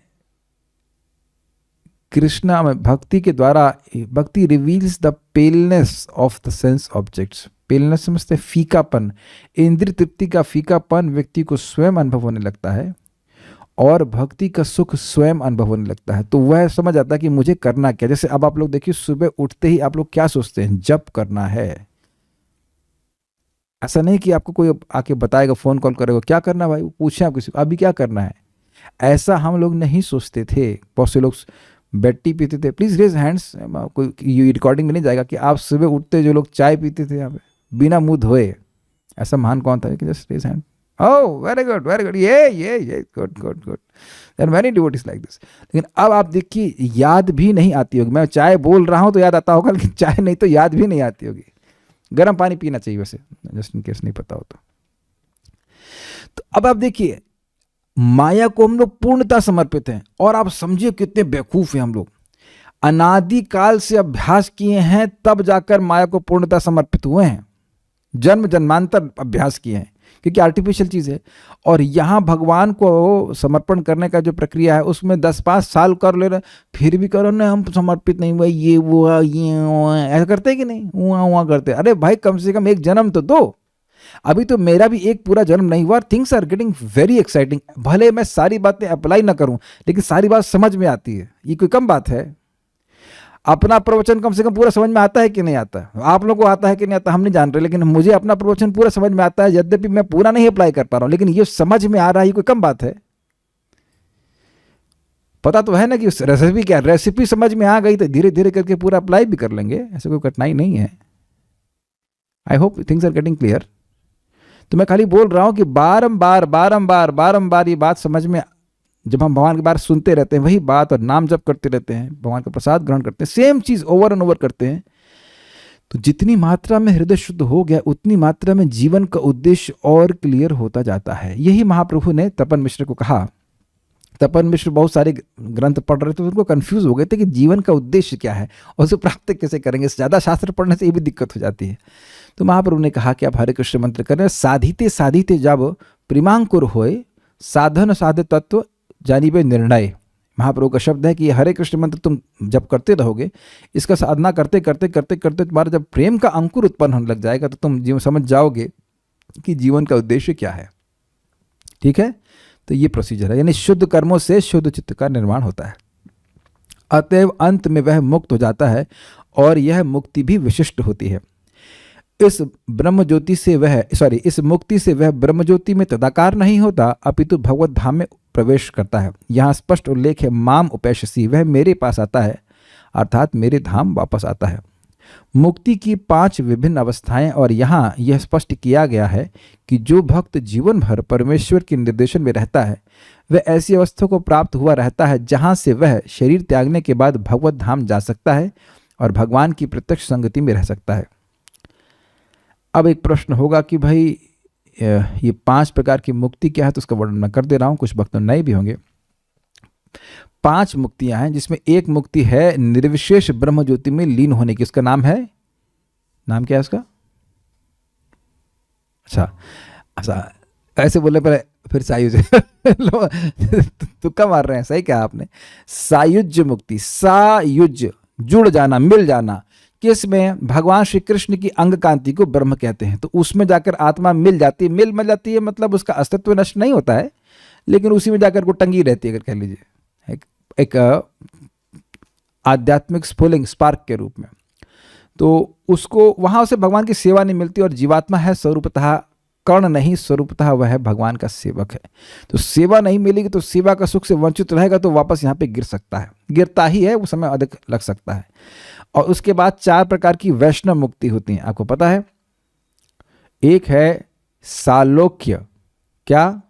कृष्णा में भक्ति के द्वारा, भक्ति reveals the paleness of the sense objects. Paleness समझते फीकापन, इंद्रिय तृप्ति का फीकापन व्यक्ति को स्वयं अनुभव होने लगता है और भक्ति का सुख स्वयं अनुभव होने लगता है। तो वह समझ आता है कि मुझे करना क्या। जैसे अब आप लोग देखिए, सुबह उठते ही आप लोग क्या सोचते हैं? जप करना है। ऐसा नहीं कि आपको कोई आके बताएगा, फोन कॉल करेगा क्या करना भाई, पूछे आप किसी को अभी क्या करना है। ऐसा हम लोग नहीं सोचते थे। बहुत से लोग बेड टी पीते थे। प्लीज रेज हैंड्स, कोई ये रिकॉर्डिंग में नहीं जाएगा कि आप सुबह उठते जो लोग चाय पीते थे यहाँ पे बिना मुंह धोए, ऐसा महान कौन था? कि just raise hand. Oh very good very good, ये good good good, there many devotees like this. लेकिन अब आप देखिए, याद भी नहीं आती होगी। मैं चाय बोल रहा हूँ तो याद आता होगा, लेकिन चाय नहीं तो याद भी नहीं आती होगी। गर्म पानी पीना चाहिए वैसे, जस्ट इन केस नहीं पता हो तो अब आप देखिए, माया को हम लोग पूर्णता समर्पित हैं। और आप समझिए कितने बेवकूफ हैं हम लोग। अनादि काल से अभ्यास किए हैं, तब जाकर माया को पूर्णता समर्पित हुए हैं। जन्म जन्मांतर अभ्यास किए हैं, क्योंकि आर्टिफिशियल चीज़ है। और यहाँ भगवान को समर्पण करने का जो प्रक्रिया है, उसमें 10-5 साल कर ले रहे, फिर भी करो ना हम समर्पित नहीं हुए, ये वो ऐसा करते हैं कि नहीं? वहाँ करते। अरे भाई, कम से कम एक जन्म तो दो। अभी तो मेरा भी एक पूरा जन्म नहीं हुआ। Things are getting very exciting. भले मैं सारी बातें अप्लाई ना करूं, लेकिन सारी बात समझ में आती है। ये कोई कम बात है? अपना प्रवचन कम से कम पूरा समझ में आता है कि नहीं आता? आप लोगों को आता है कि नहीं आता हम नहीं जान रहे, लेकिन मुझे अपना प्रवचन पूरा समझ में आता है। यद्यपि मैं पूरा नहीं अप्लाई कर पा रहा हूं, लेकिन ये समझ में आ रहा है। ये कोई कम बात है? पता तो है ना कि रेसिपी क्या, रेसिपी समझ में आ गई तो धीरे धीरे करके पूरा अप्लाई भी कर लेंगे। ऐसे कोई कठिनाई नहीं है। I hope things are getting clear. तो मैं खाली बोल रहा हूं कि बारंबार बारंबार बारंबार ये बात समझ में, जब हम भगवान की बात सुनते रहते हैं, वही बात और नाम जप करते रहते हैं, भगवान का प्रसाद ग्रहण करते हैं, सेम चीज ओवर एंड ओवर करते हैं, तो जितनी मात्रा में हृदय शुद्ध हो गया, उतनी मात्रा में जीवन का उद्देश्य और क्लियर होता जाता है। यही महाप्रभु ने तपन मिश्र को कहा। तपन मिश्र बहुत सारे ग्रंथ पढ़ रहे थे, तो उनको कंफ्यूज हो गए थे कि जीवन का उद्देश्य क्या है और उसे प्राप्त कैसे करेंगे। ज़्यादा शास्त्र पढ़ने से ये भी दिक्कत हो जाती है। तो महाप्रभु ने कहा कि आप हरे कृष्ण मंत्र करें। साधिते साधिते जब प्रेमांकुर होए, साधन साधे तत्व जानिबे निर्णय। महाप्रभु का शब्द है कि हरे कृष्ण मंत्र तुम जब करते रहोगे, इसका साधना करते करते करते करते तुम्हारा जब प्रेम का अंकुर उत्पन्न होने लग जाएगा, तो तुम जीवन समझ जाओगे कि जीवन का उद्देश्य क्या है। ठीक है, तो ये प्रोसीजर है। यानी शुद्ध कर्मों से शुद्ध चित्त का निर्माण होता है। अतएव अंत में वह मुक्त हो जाता है और यह मुक्ति भी विशिष्ट होती है। इस मुक्ति से वह ब्रह्म ज्योति में तदाकार नहीं होता, अपितु भगवत धाम में प्रवेश करता है। यहाँ स्पष्ट उल्लेख है, माम उपैश्यसि, वह मेरे पास आता है, अर्थात मेरे धाम वापस आता है। मुक्ति की 5 विभिन्न अवस्थाएं, और यहाँ यह स्पष्ट किया गया है कि जो भक्त जीवन भर परमेश्वर के निर्देशन में रहता है वह ऐसी अवस्था को प्राप्त हुआ रहता है जहाँ से वह शरीर त्यागने के बाद भगवत धाम जा सकता है और भगवान की प्रत्यक्ष संगति में रह सकता है। अब एक प्रश्न होगा कि भाई ये 5 प्रकार की मुक्ति क्या है, तो उसका वर्णन मैं कर दे रहा हूँ, कुछ भक्त नए भी होंगे। 5 मुक्तियां हैं, जिसमें एक मुक्ति है निर्विशेष ब्रह्म ज्योति में लीन होने की। उसका नाम क्या है उसका? अच्छा ऐसे बोलने पर फिर सायुज तुक्का मार रहे हैं, सही कहा आपने। सायुज मुक्ति, सायुज जुड़ जाना, मिल जाना, किस में? भगवान श्री कृष्ण की अंग कांति को ब्रह्म कहते हैं। तो उसमें जाकर आत्मा मिल जाती है, मतलब उसका अस्तित्व नष्ट नहीं होता है, लेकिन उसी में जाकर वो टंगी रहती है, अगर कह लीजिए एक आध्यात्मिक स्फुलिंग स्पार्क के रूप में। तो उसको वहाँ उसे भगवान की सेवा नहीं मिलती, और जीवात्मा है स्वरूपतः कर्ण नहीं, स्वरूपतः वह है भगवान का सेवक है। तो सेवा नहीं मिलेगी तो सेवा का सुख से वंचित रहेगा, तो वापस यहाँ पे गिर सकता है, गिरता ही है, वो समय अधिक लग सकता है। और उसके बाद 4 प्रकार की वैष्णव मुक्ति होती है, आपको पता है। एक है सालोक्य। क्या?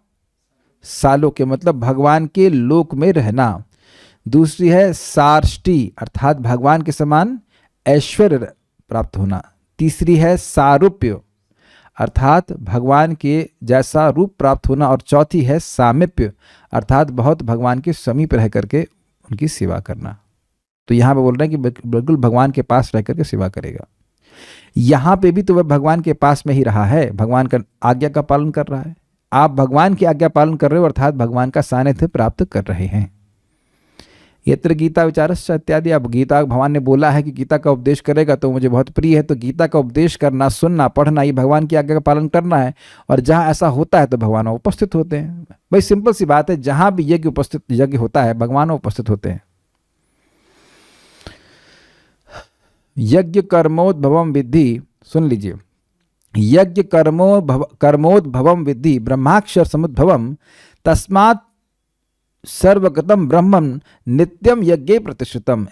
सालोक्य मतलब भगवान के लोक में रहना। दूसरी है सार्ष्टी, अर्थात भगवान के समान ऐश्वर्य प्राप्त होना। तीसरी है सारूप्य, अर्थात भगवान के जैसा रूप प्राप्त होना। और चौथी है सामीप्य, अर्थात बहुत भगवान के समीप रह करके उनकी सेवा करना। तो यहाँ पे बोल रहे हैं कि बिल्कुल भगवान के पास रह करके सेवा करेगा। यहाँ पे भी तो वह भगवान के पास में ही रहा है, भगवान का आज्ञा का पालन कर रहा है। आप भगवान की आज्ञा पालन कर रहे हो, अर्थात भगवान का सानिध्य प्राप्त कर रहे हैं। यत्र गीता विचारश्च इत्यादि। अब गीता, भगवान ने बोला है कि गीता का उपदेश करेगा तो मुझे बहुत प्रिय है, तो गीता का उपदेश करना, सुनना, पढ़ना, ये भगवान की आज्ञा का पालन करना है। और जहाँ ऐसा होता है तो भगवान उपस्थित होते हैं। भाई सिंपल सी बात है, जहाँ भी यज्ञ होता है भगवान उपस्थित होते हैं। यज्ञ कर्मोद्भवम विद्धि, सुन लीजिए, यज्ञ कर्मोद्भवम विद्धि ब्रह्माक्षर समुद्भवम तस्मात् सर्वगतम ब्रह्मम नित्यम यज्ञे प्रतिष्ठितम।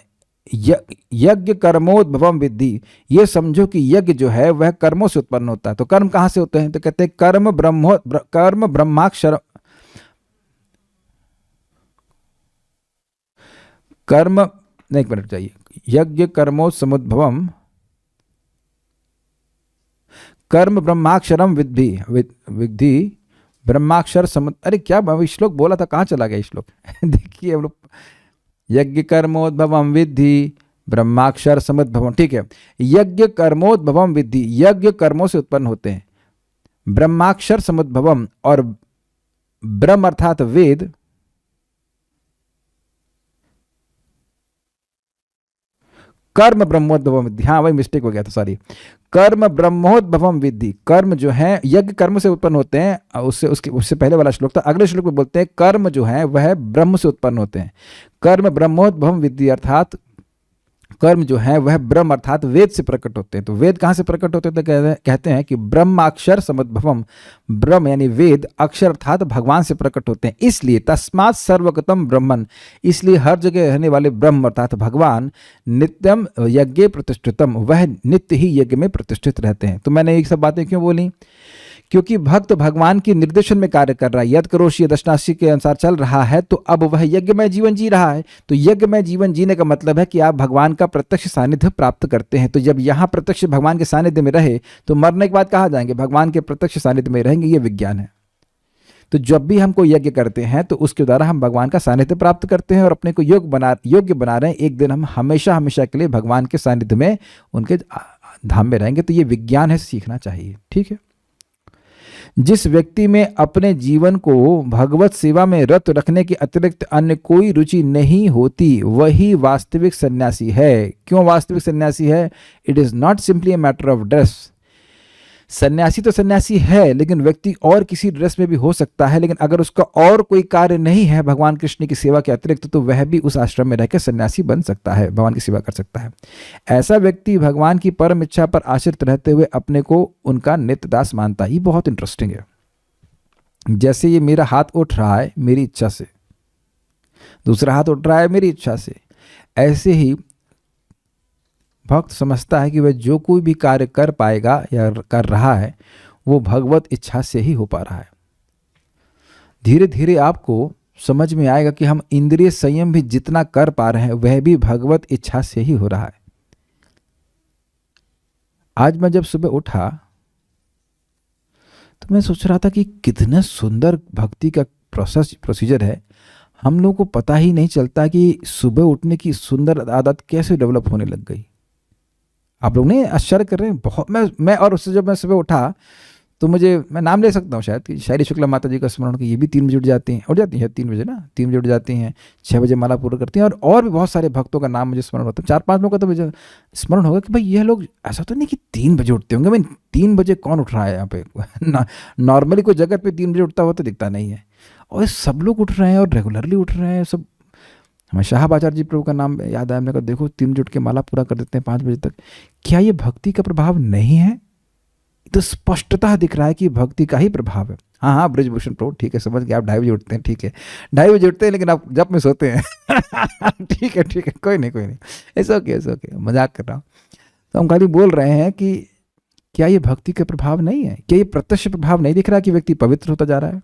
यज्ञ कर्मोद्भवम विद्धि, ये समझो कि यज्ञ जो है वह कर्मों से उत्पन्न होता है। तो कर्म कहाँ से होते हैं? तो कहते हैं कर्म ब्रह्माक्षर, कर्म नहीं, एक मिनट चाहिए। यज्ञ कर्मो समुद्भवम कर्म ब्रह्माक्षरम विद्धि ब्रह्माक्षर अरे क्या श्लोक बोला था, कहाँ चला गया श्लोक? देखिए हम लोग, यज्ञ कर्मोद्भवम विद्धि ब्रह्माक्षर समुद्भवम, ठीक है। यज्ञ कर्मोद्भवम विद्धि, यज्ञ कर्मों से उत्पन्न होते हैं। ब्रह्माक्षर समुद्भवम, और ब्रह्म अर्थात वेद, कर्म ब्रह्मोद्भवम विद्धि, हाँ वही मिस्टेक हो गया था, सॉरी। कर्म ब्रह्मोद्भवम विद्धि, कर्म जो है यज्ञ कर्म से उत्पन्न होते हैं। उससे पहले वाला श्लोक था, अगले श्लोक में बोलते हैं कर्म जो है वह ब्रह्म से उत्पन्न होते हैं। कर्म ब्रह्मोद्भवम विद्धि, अर्थात कर्म जो है वह ब्रह्म अर्थात वेद से प्रकट होते हैं। तो वेद कहाँ से प्रकट होते हैं? तो कहते हैं कि ब्रह्माक्षर समुद्भवम, ब्रह्म यानी वेद, अक्षर अर्थात भगवान से प्रकट होते हैं। इसलिए तस्मात् सर्वगतम ब्रह्मन, इसलिए हर जगह रहने वाले ब्रह्म अर्थात भगवान नित्यम यज्ञ प्रतिष्ठितम, वह नित्य ही यज्ञ में प्रतिष्ठित रहते हैं। तो मैंने ये सब बातें क्यों बोली? क्योंकि भक्त भगवान के निर्देशन में कार्य कर रहा है, यद करोषि दशनाशी के अनुसार चल रहा है, तो अब वह यज्ञमय जीवन जी रहा है। तो यज्ञमय जीवन जीने का मतलब है कि आप भगवान का प्रत्यक्ष सानिध्य प्राप्त करते हैं। तो जब यहाँ प्रत्यक्ष भगवान के सानिध्य में रहे तो मरने के बाद कहाँ जाएंगे? भगवान के प्रत्यक्ष सानिध्य में रहेंगे, ये विज्ञान है। तो जब भी हम कोई यज्ञ करते हैं तो उसके द्वारा हम भगवान का सानिध्य प्राप्त करते हैं और अपने को योग्य बना रहे हैं। एक दिन हम हमेशा हमेशा के लिए भगवान के सानिध्य में, उनके धाम में रहेंगे। तो ये विज्ञान है, सीखना चाहिए, ठीक है। जिस व्यक्ति में अपने जीवन को भगवत सेवा में रत रखने के अतिरिक्त अन्य कोई रुचि नहीं होती, वही वास्तविक सन्यासी है। क्यों वास्तविक सन्यासी है? It is not simply a matter of dress. सन्यासी तो सन्यासी है, लेकिन व्यक्ति और किसी ड्रेस में भी हो सकता है, लेकिन अगर उसका और कोई कार्य नहीं है भगवान कृष्ण की सेवा के अतिरिक्त, तो वह भी उस आश्रम में रहकर सन्यासी बन सकता है, भगवान की सेवा कर सकता है। ऐसा व्यक्ति भगवान की परम इच्छा पर आश्रित रहते हुए अपने को उनका नित्य दास मानता है। ये बहुत इंटरेस्टिंग है। जैसे ये मेरा हाथ उठ रहा है मेरी इच्छा से, दूसरा हाथ उठ रहा है मेरी इच्छा से, ऐसे ही भक्त समझता है कि वह जो कोई भी कार्य कर पाएगा या कर रहा है वो भगवत इच्छा से ही हो पा रहा है। धीरे धीरे आपको समझ में आएगा कि हम इंद्रिय संयम भी जितना कर पा रहे हैं वह भी भगवत इच्छा से ही हो रहा है। आज मैं जब सुबह उठा तो मैं सोच रहा था कि कितना सुंदर भक्ति का प्रोसीजर है। हम लोगों को पता ही नहीं चलता कि सुबह उठने की सुंदर आदत कैसे डेवलप होने लग गई। आप लोग नहीं आश्चर्य कर रहे हैं? बहुत मैं और उससे जब मैं सुबह उठा तो मैं नाम ले सकता हूँ शायद कि शैली शुक्ला माता जी का स्मरण कि ये भी 3 बजे उठ जाती हैं 3 बजे ना 3 बजे उठ जाती हैं, 6 बजे माला पूरा करती हैं, और भी बहुत सारे भक्तों का नाम मुझे स्मरण होता है। 4-5 लोगों का तो मुझे स्मरण होगा कि भाई ये लोग ऐसा तो नहीं कि 3 बजे उठते होंगे। भाई 3 बजे कौन उठ रहा है यहाँ पे? नॉर्मली कोई जगत पे 3 बजे उठता हुआ तो दिखता नहीं है, और सब लोग उठ रहे हैं और रेगुलरली उठ रहे हैं सब। हमें शाहब आचार्य जी प्रभु का नाम याद आया, हमने कहा देखो 3 बजे उठ के माला पूरा कर देते हैं 5 बजे तक। क्या ये भक्ति का प्रभाव नहीं है? तो स्पष्टता दिख रहा है कि भक्ति का ही प्रभाव है। हाँ, ब्रजभूषण प्रभु ठीक है, समझ गए, आप 2:30 बजे उठते हैं, ठीक है 2:30 बजे उठते हैं, लेकिन आप जब में सोते हैं। ठीक है, कोई नहीं, ऐसा ओके, मजाक कर रहा हूँ। तो हम खाली बोल रहे हैं कि क्या ये भक्ति का प्रभाव नहीं है? क्या ये प्रत्यक्ष प्रभाव नहीं दिख रहा कि व्यक्ति पवित्र होता जा रहा है?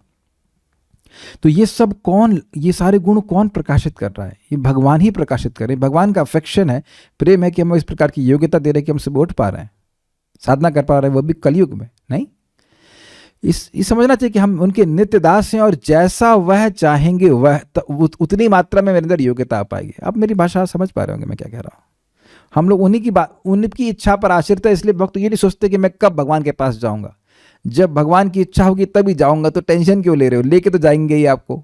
तो ये सारे गुण कौन प्रकाशित कर रहा है? ये भगवान ही प्रकाशित कर रहे हैं। भगवान का अफेक्शन है, प्रेम है कि हम इस प्रकार की योग्यता दे रहे हैं कि हम सुबह उठ पा रहे हैं, साधना कर पा रहे हैं, वो भी कलयुग में। नहीं, इस समझना चाहिए कि हम उनके नित्य दास हैं और जैसा वह चाहेंगे वह उतनी मात्रा में मेरे अंदर योग्यता आ पाएगी। अब मेरी भाषा समझ पा रहे होंगे मैं क्या कह रहा हूँ। हम लोग उनकी इच्छा पर आश्रित है, इसलिए भक्त ये नहीं सोचते कि मैं कब भगवान के पास जाऊंगा। जब भगवान की इच्छा होगी तभी जाऊंगा, तो टेंशन क्यों ले रहे हो? लेके तो जाएंगे ही आपको।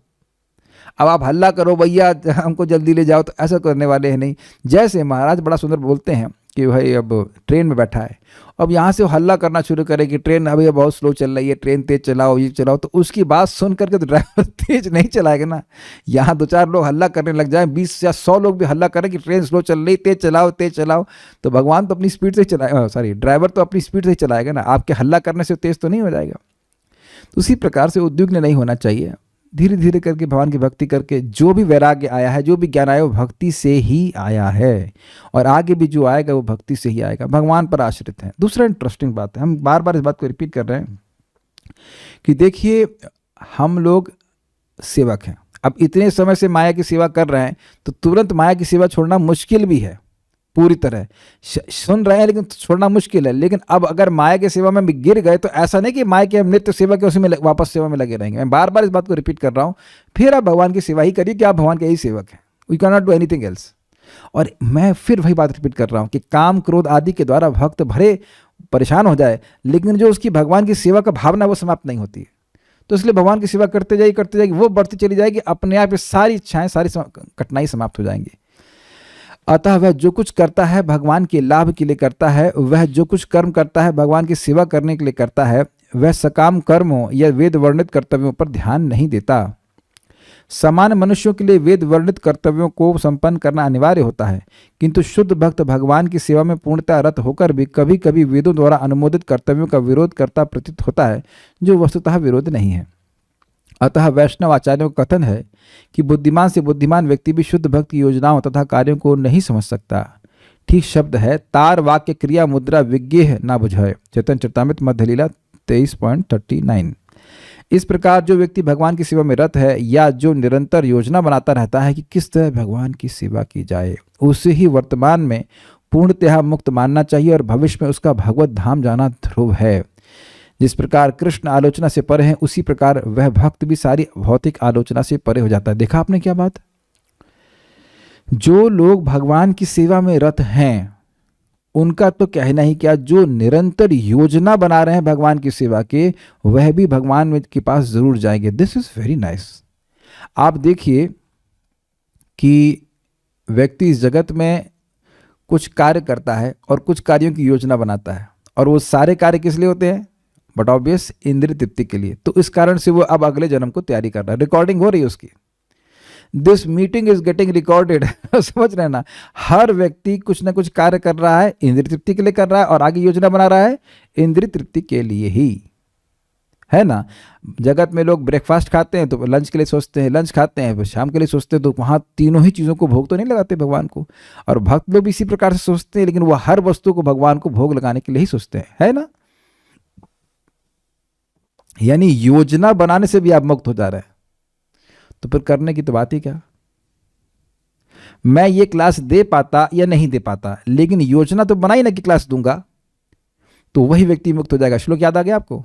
अब आप हल्ला करो भैया हमको जल्दी ले जाओ, तो ऐसा करने वाले हैं नहीं। जैसे महाराज बड़ा सुंदर बोलते हैं कि भाई अब ट्रेन में बैठा है, अब यहाँ से हल्ला करना शुरू करे कि ट्रेन अभी बहुत स्लो चल रही है, ट्रेन तेज चलाओ, ये चलाओ, तो उसकी बात सुन करके तो ड्राइवर तेज नहीं चलाएगा ना। यहाँ 2-4 लोग हल्ला करने लग जाए, 20 या 100 लोग भी हल्ला करें कि ट्रेन स्लो चल रही, तेज चलाओ, तो भगवान तो अपनी स्पीड से ही चलाएगा, ड्राइवर तो अपनी स्पीड से ही चलाएगा ना, आपके हल्ला करने से तेज तो नहीं हो जाएगा। तो उसी प्रकार से उद्विग्न नहीं होना चाहिए। धीरे धीरे करके भगवान की भक्ति करके जो भी वैराग्य आया है, जो भी ज्ञान आया, वो भक्ति से ही आया है, और आगे भी जो आएगा वो भक्ति से ही आएगा, भगवान पर आश्रित है। दूसरा इंटरेस्टिंग बात है, हम बार बार इस बात को रिपीट कर रहे हैं कि देखिए हम लोग सेवक हैं। अब इतने समय से माया की सेवा कर रहे हैं तो तुरंत माया की सेवा छोड़ना मुश्किल भी है। पूरी तरह सुन रहे हैं लेकिन छोड़ना मुश्किल है। लेकिन अब अगर माया की सेवा में भी गिर गए तो ऐसा नहीं कि माया के नित्य सेवा के उसी में वापस सेवा में लगे रहेंगे। मैं बार बार इस बात को रिपीट कर रहा हूँ। फिर आप भगवान की सेवा ही करिए कि आप भगवान के ही सेवक हैं। We can not do anything else. और मैं फिर वही बात रिपीट कर रहा हूँ कि काम क्रोध आदि के द्वारा भक्त भरे परेशान हो जाए, लेकिन जो उसकी भगवान की सेवा का भावना वो समाप्त नहीं होती है। तो इसलिए भगवान की सेवा करते जाएगी, वो बढ़ती चली जाएगी, अपने आप ये सारी इच्छाएं, सारी कठिनाई समाप्त हो जाएंगी। अतः वह जो कुछ करता है भगवान के लाभ के लिए करता है, वह जो कुछ कर्म करता है भगवान की सेवा करने के लिए करता है, वह सकाम कर्मों या वेद वर्णित कर्तव्यों पर ध्यान नहीं देता। सामान्य मनुष्यों के लिए वेद वर्णित कर्तव्यों को संपन्न करना अनिवार्य होता है, किंतु शुद्ध भक्त भगवान की सेवा में पूर्णतः रत होकर भी कभी कभी वेदों द्वारा अनुमोदित कर्तव्यों का विरोध करता प्रतीत होता है, जो वस्तुतः विरोध नहीं है। अतः वैष्णव आचार्यों का कथन है कि बुद्धिमान से बुद्धिमान व्यक्ति भी शुद्ध भक्त की योजनाओं तथा कार्यों को नहीं समझ सकता। ठीक शब्द है, तार वाक्य क्रिया मुद्रा विज्ञेह ना बुझाए। चैतन्य चरितामृत मध्य लीला 23.39। इस प्रकार जो व्यक्ति भगवान की सेवा में रत है या जो निरंतर योजना बनाता रहता है कि किस तरह भगवान की सेवा की जाए, उसे ही वर्तमान में पूर्णतः मुक्त मानना चाहिए और भविष्य में उसका भगवत धाम जाना ध्रुव है। जिस प्रकार कृष्ण आलोचना से परे हैं, उसी प्रकार वह भक्त भी सारी भौतिक आलोचना से परे हो जाता है। देखा आपने क्या बात? जो लोग भगवान की सेवा में रत हैं उनका तो कहना ही क्या, जो निरंतर योजना बना रहे हैं भगवान की सेवा के, वह भी भगवान के पास जरूर जाएंगे। This is very nice. आप देखिए कि व्यक्ति इस जगत में कुछ कार्य करता है और कुछ कार्यों की योजना बनाता है, और वो सारे कार्य किस लिए होते हैं? बट ऑब्वियस इंद्रिय तृप्ति के लिए। तो इस कारण से वो अब अगले जन्म को तैयारी कर रहा है, रिकॉर्डिंग हो रही है उसकी। This meeting is getting recorded. समझ रहे हैं ना? हर व्यक्ति कुछ ना कुछ कार्य कर रहा है, इंद्रिय तृप्ति के लिए कर रहा है, और आगे योजना बना रहा है इंद्रिय तृप्ति के लिए ही। है ना। जगत में लोग ब्रेकफास्ट खाते हैं तो लंच के लिए सोचते हैं, लंच खाते हैं फिर शाम के लिए सोचते हैं, तो वहाँ तीनों ही चीज़ों को भोग तो नहीं लगाते भगवान को। और भक्त लोग भी इसी प्रकार से सोचते हैं, लेकिन वो हर वस्तु को भगवान को भोग लगाने के लिए ही सोचते हैं, है ना। यानी योजना बनाने से भी आप मुक्त हो जा रहे हैं, तो फिर करने की तो बात ही क्या। मैं ये क्लास दे पाता या नहीं दे पाता, लेकिन योजना तो बनाई ना कि क्लास दूंगा, तो वही व्यक्ति मुक्त हो जाएगा। श्लोक याद आ गया आपको?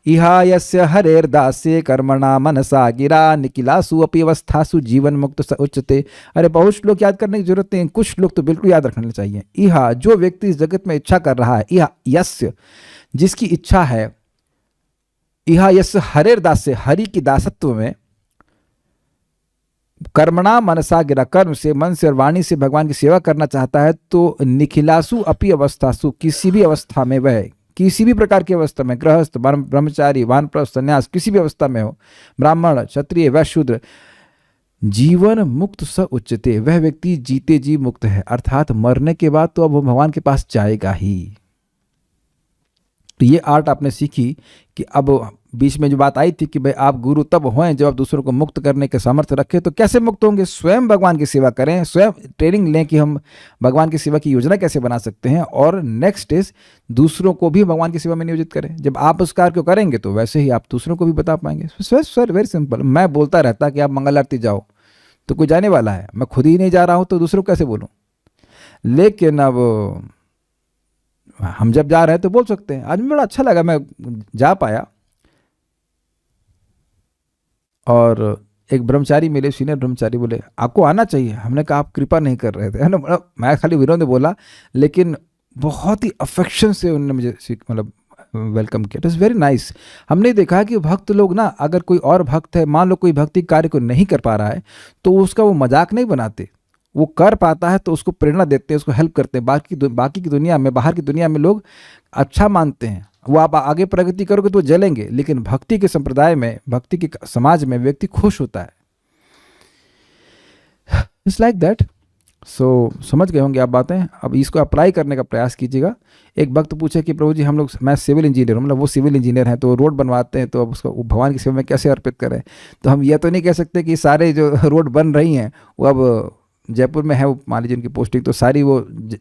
इहा यस्य हरेर्दास्ये कर्मणा मनसा गिरा निखिलासु अपि अवस्थासु जीवन मुक्त स उच्यते। अरे बहुत श्लोक याद करने की जरूरत नहीं, कुछ श्लोक तो बिल्कुल याद रखने चाहिए। इहा, जो व्यक्ति इस जगत में इच्छा कर रहा है, इहा यस्य, जिसकी इच्छा है, इहा यस्य हरेर्दास्ये, हरि की दासत्व में, कर्मणा मनसा गिरा, कर्म से, मन से और वाणी से भगवान की सेवा करना चाहता है, तो निखिलासु अपि अवस्थासु, किसी भी अवस्था में, वह किसी भी प्रकार की अवस्था में, गृहस्थ, ब्रह्मचारी, वानप्रस्थ, सन्यास, किसी भी अवस्था में हो, ब्राह्मण, क्षत्रिय, वैश्य, शूद्र, जीवन मुक्त स उच्चते, वह व्यक्ति जीते जी मुक्त है। अर्थात मरने के बाद तो अब वो भगवान के पास जाएगा ही। तो ये आर्ट आपने सीखी कि अब बीच में जो बात आई थी कि भाई आप गुरु तब हों जब आप दूसरों को मुक्त करने के सामर्थ्य रखें, तो कैसे मुक्त होंगे? स्वयं भगवान की सेवा करें, स्वयं ट्रेनिंग लें कि हम भगवान की सेवा की योजना कैसे बना सकते हैं, और नेक्स्ट इज दूसरों को भी भगवान की सेवा में नियोजित करें। जब आप उस कार्य को करेंगे तो वैसे ही आप दूसरों को भी बता पाएंगे। Sir very simple. मैं बोलता रहता कि आप मंगल आरती जाओ, तो कोई जाने वाला है? मैं खुद ही नहीं जा रहा हूँ तो दूसरों को कैसे बोलूँ? लेकिन अब हम जब जा रहे हैं तो बोल सकते हैं। आज मुझे बड़ा अच्छा लगा, मैं जा पाया, और एक ब्रह्मचारी मिले, सीनियर ब्रह्मचारी, बोले आपको आना चाहिए। हमने कहा आप कृपा नहीं कर रहे थे, है ना। मैं खाली विनोद ने बोला, लेकिन बहुत ही अफेक्शन से उन्होंने मुझे मतलब वेलकम किया। It is very nice. हमने देखा कि भक्त लोग ना, अगर कोई और भक्त है, मान लो कोई भक्ति कार्य को नहीं कर पा रहा है, तो उसका वो मजाक नहीं बनाते, वो कर पाता है तो उसको प्रेरणा देते हैं, उसको हेल्प करते हैं। बाकी की दुनिया में, बाहर की दुनिया में लोग अच्छा मानते हैं, वो आप आगे प्रगति करोगे तो जलेंगे, लेकिन भक्ति के संप्रदाय में, भक्ति के समाज में व्यक्ति खुश होता है। It's like that. सो समझ गए होंगे आप बातें। अब इसको अप्लाई करने का प्रयास कीजिएगा। एक भक्त पूछे कि प्रभु जी, हम लोग, मैं सिविल इंजीनियर हूँ, मतलब वो सिविल इंजीनियर हैं, तो रोड बनवाते हैं, तो अब उसको भगवान की सेवा में कैसे अर्पित करें? तो हम यह तो नहीं कह सकते कि सारे जो रोड बन रही हैं वो अब जयपुर में है, वो मान लीजिए उनकी पोस्टिंग, तो सारी वो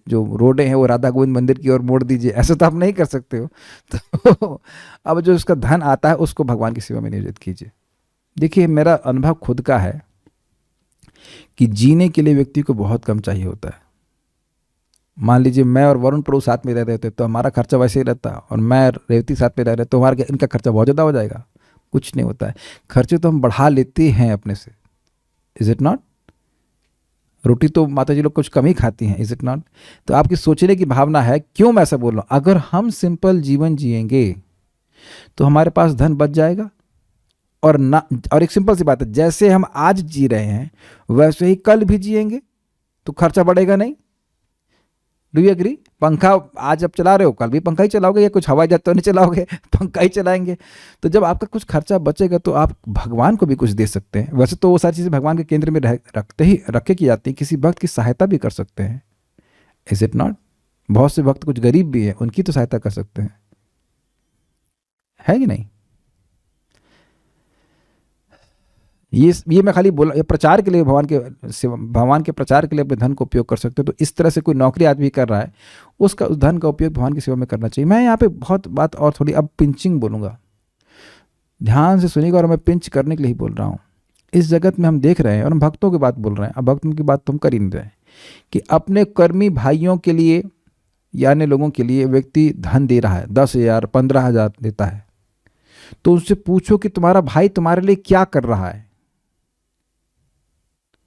जो रोडें हैं वो राधा गोविंद मंदिर की ओर मोड़ दीजिए, ऐसा तो आप नहीं कर सकते हो। तो अब जो उसका धन आता है उसको भगवान की सेवा में नियोजित कीजिए। देखिए, मेरा अनुभव खुद का है कि जीने के लिए व्यक्ति को बहुत कम चाहिए होता है। मान लीजिए मैं और वरुण प्रभु साथ में रह रहे थे तो हमारा खर्चा वैसे ही रहता, और मैं रेवती साथ में रह रहे तो हमारा इनका खर्चा बहुत ज़्यादा हो जाएगा। कुछ नहीं होता है, खर्चे तो हम बढ़ा लेते हैं अपने से। Is it not? रोटी तो माता जी लोग कुछ कम ही खाती हैं, इज इट नॉट? तो आपकी सोचने की भावना है। क्यों मैं ऐसा बोल रहा हूँ? अगर हम सिंपल जीवन जिएंगे तो हमारे पास धन बच जाएगा, और ना, और एक सिंपल सी बात है, जैसे हम आज जी रहे हैं वैसे ही कल भी जिएंगे तो खर्चा बढ़ेगा नहीं। Do you agree? पंखा आज आप चला रहे हो, कल भी पंखा ही चलाओगे, या कुछ हवाई जहाज तो नहीं चलाओगे, पंखा ही चलाएंगे। तो जब आपका कुछ खर्चा बचेगा तो आप भगवान को भी कुछ दे सकते हैं। वैसे तो वो सारी चीज़ें भगवान के केंद्र में रखे की जाती हैं, किसी भक्त की सहायता भी कर सकते हैं। Is it not? बहुत से भक्त कुछ गरीब भी हैं, उनकी तो सहायता कर सकते हैं, है कि नहीं? ये मैं खाली बोला, ये प्रचार के लिए, भगवान के प्रचार के लिए अपने धन को उपयोग कर सकते हो। तो इस तरह से कोई नौकरी आदमी कर रहा है, उसका उस धन का उपयोग भगवान की सेवा में करना चाहिए। मैं यहाँ पे बहुत बात और थोड़ी अब पिंचिंग बोलूँगा, ध्यान से सुनिएगा, और मैं पिंच करने के लिए ही बोल रहा हूँ। इस जगत में हम देख रहे हैं, और हम भक्तों की बात बोल रहे हैं, अब भक्तों की बात तो हम कर ही नहीं रहे, कि अपने कर्मी भाइयों के लिए या अन्य लोगों के लिए व्यक्ति धन दे रहा है, 10,000 15,000 देता है, तो उससे पूछो कि तुम्हारा भाई तुम्हारे लिए क्या कर रहा है,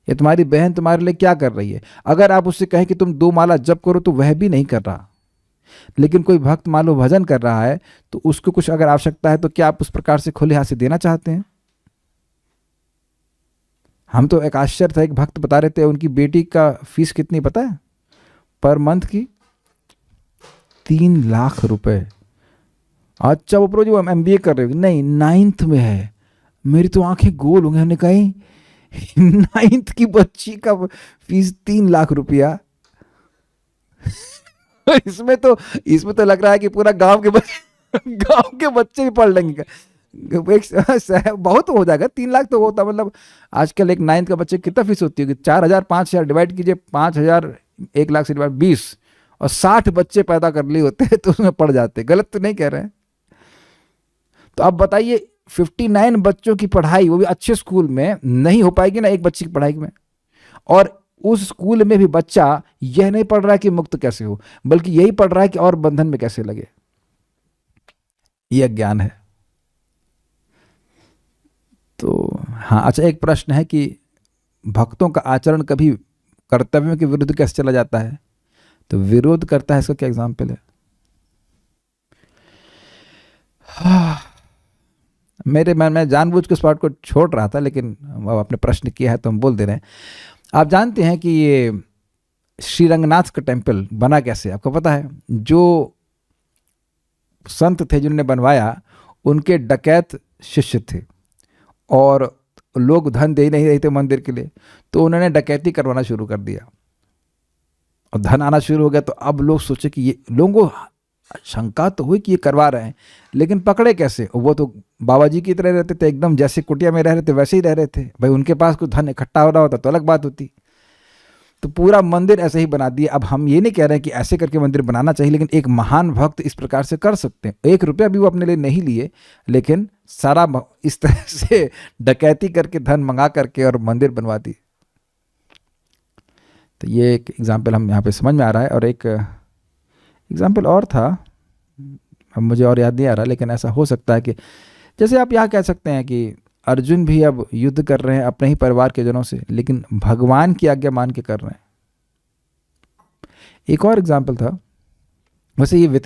या तुम्हारी बहन तुम्हारे लिए क्या कर रही है। अगर आप उससे कहें कि तुम 2 माला जप करो तो वह भी नहीं कर रहा, लेकिन कोई भक्त मान लो भजन कर रहा है, तो उसको कुछ अगर आवश्यकता है तो क्या आप उस प्रकार से खुले हाथ से देना चाहते हैं? हम तो एक आश्चर्य था, एक भक्त बता रहे थे उनकी बेटी का फीस कितनी पता है पर मंथ की? 3 लाख रुपए। अच्छा वो प्रो जी MBA कर रहे हो? नहीं, 9th में है। मेरी तो आंखें गोल हो गई, हमने कहा 9th की बच्ची का फीस 3 लाख रुपया। इसमें तो लग रहा है कि पूरा गांव के बच्चे भी पढ़ लेंगे। बहुत हो जाएगा, 3 लाख तो होता, मतलब आजकल एक 9th का बच्चे की कितना फीस होती होगी? 4,000 5,000 डिवाइड कीजिए, 5,000 1 लाख से डिवाइड 20, और 60 बच्चे पैदा कर लिए होते हैं तो उसमें पड़ जाते। गलत तो नहीं कह रहे हैं। तो अब बताइए 59 बच्चों की पढ़ाई, वो भी अच्छे स्कूल में, नहीं हो पाएगी ना एक बच्चे की पढ़ाई में। और उस स्कूल में भी बच्चा यह नहीं पढ़ रहा है कि मुक्त कैसे हो, बल्कि यही पढ़ रहा है कि और बंधन में कैसे लगे। यह ज्ञान है। तो हाँ, अच्छा, एक प्रश्न है कि भक्तों का आचरण कभी कर्तव्यों के विरुद्ध कैसे चला जाता है? तो विरोध करता है, इसका क्या एग्जाम्पल है? मेरे मन में जानबूझ के इस पार्ट को छोड़ रहा था, लेकिन अब आपने प्रश्न किया है तो हम बोल दे रहे हैं। आप जानते हैं कि ये श्री रंगनाथ का टेम्पल बना कैसे, आपको पता है? जो संत थे जिन्होंने बनवाया, उनके डकैत शिष्य थे और लोग धन दे नहीं रहे थे मंदिर के लिए, तो उन्होंने डकैती करवाना शुरू कर दिया और धन आना शुरू हो गया। तो अब लोग सोचे कि ये, लोगों को शंका तो हुई कि ये करवा रहे हैं, लेकिन पकड़े कैसे? वो तो बाबा जी की तरह रहते थे, एकदम जैसे कुटिया में रह रहे थे वैसे ही रह रहे थे। भाई उनके पास कुछ धन इकट्ठा हो रहा होता तो अलग बात होती। तो पूरा मंदिर ऐसे ही बना दिया। अब हम ये नहीं कह रहे हैं कि ऐसे करके मंदिर बनाना चाहिए, लेकिन एक महान भक्त इस प्रकार से कर सकते हैं। 1 रुपया भी वो अपने लिए नहीं लिए, लेकिन सारा इस तरह से डकैती करके धन मंगा करके और मंदिर बनवा दी। तो ये एक एग्जाम्पल हम यहाँ पे समझ में आ रहा है। और एक एग्जाम्पल और था, अब मुझे और याद नहीं आ रहा, लेकिन ऐसा हो सकता है कि जैसे आप यहाँ कह सकते हैं कि अर्जुन भी अब युद्ध कर रहे हैं अपने ही परिवार के जनों से, लेकिन भगवान की आज्ञा मान के कर रहे हैं। एक और एग्जाम्पल था, वैसे ये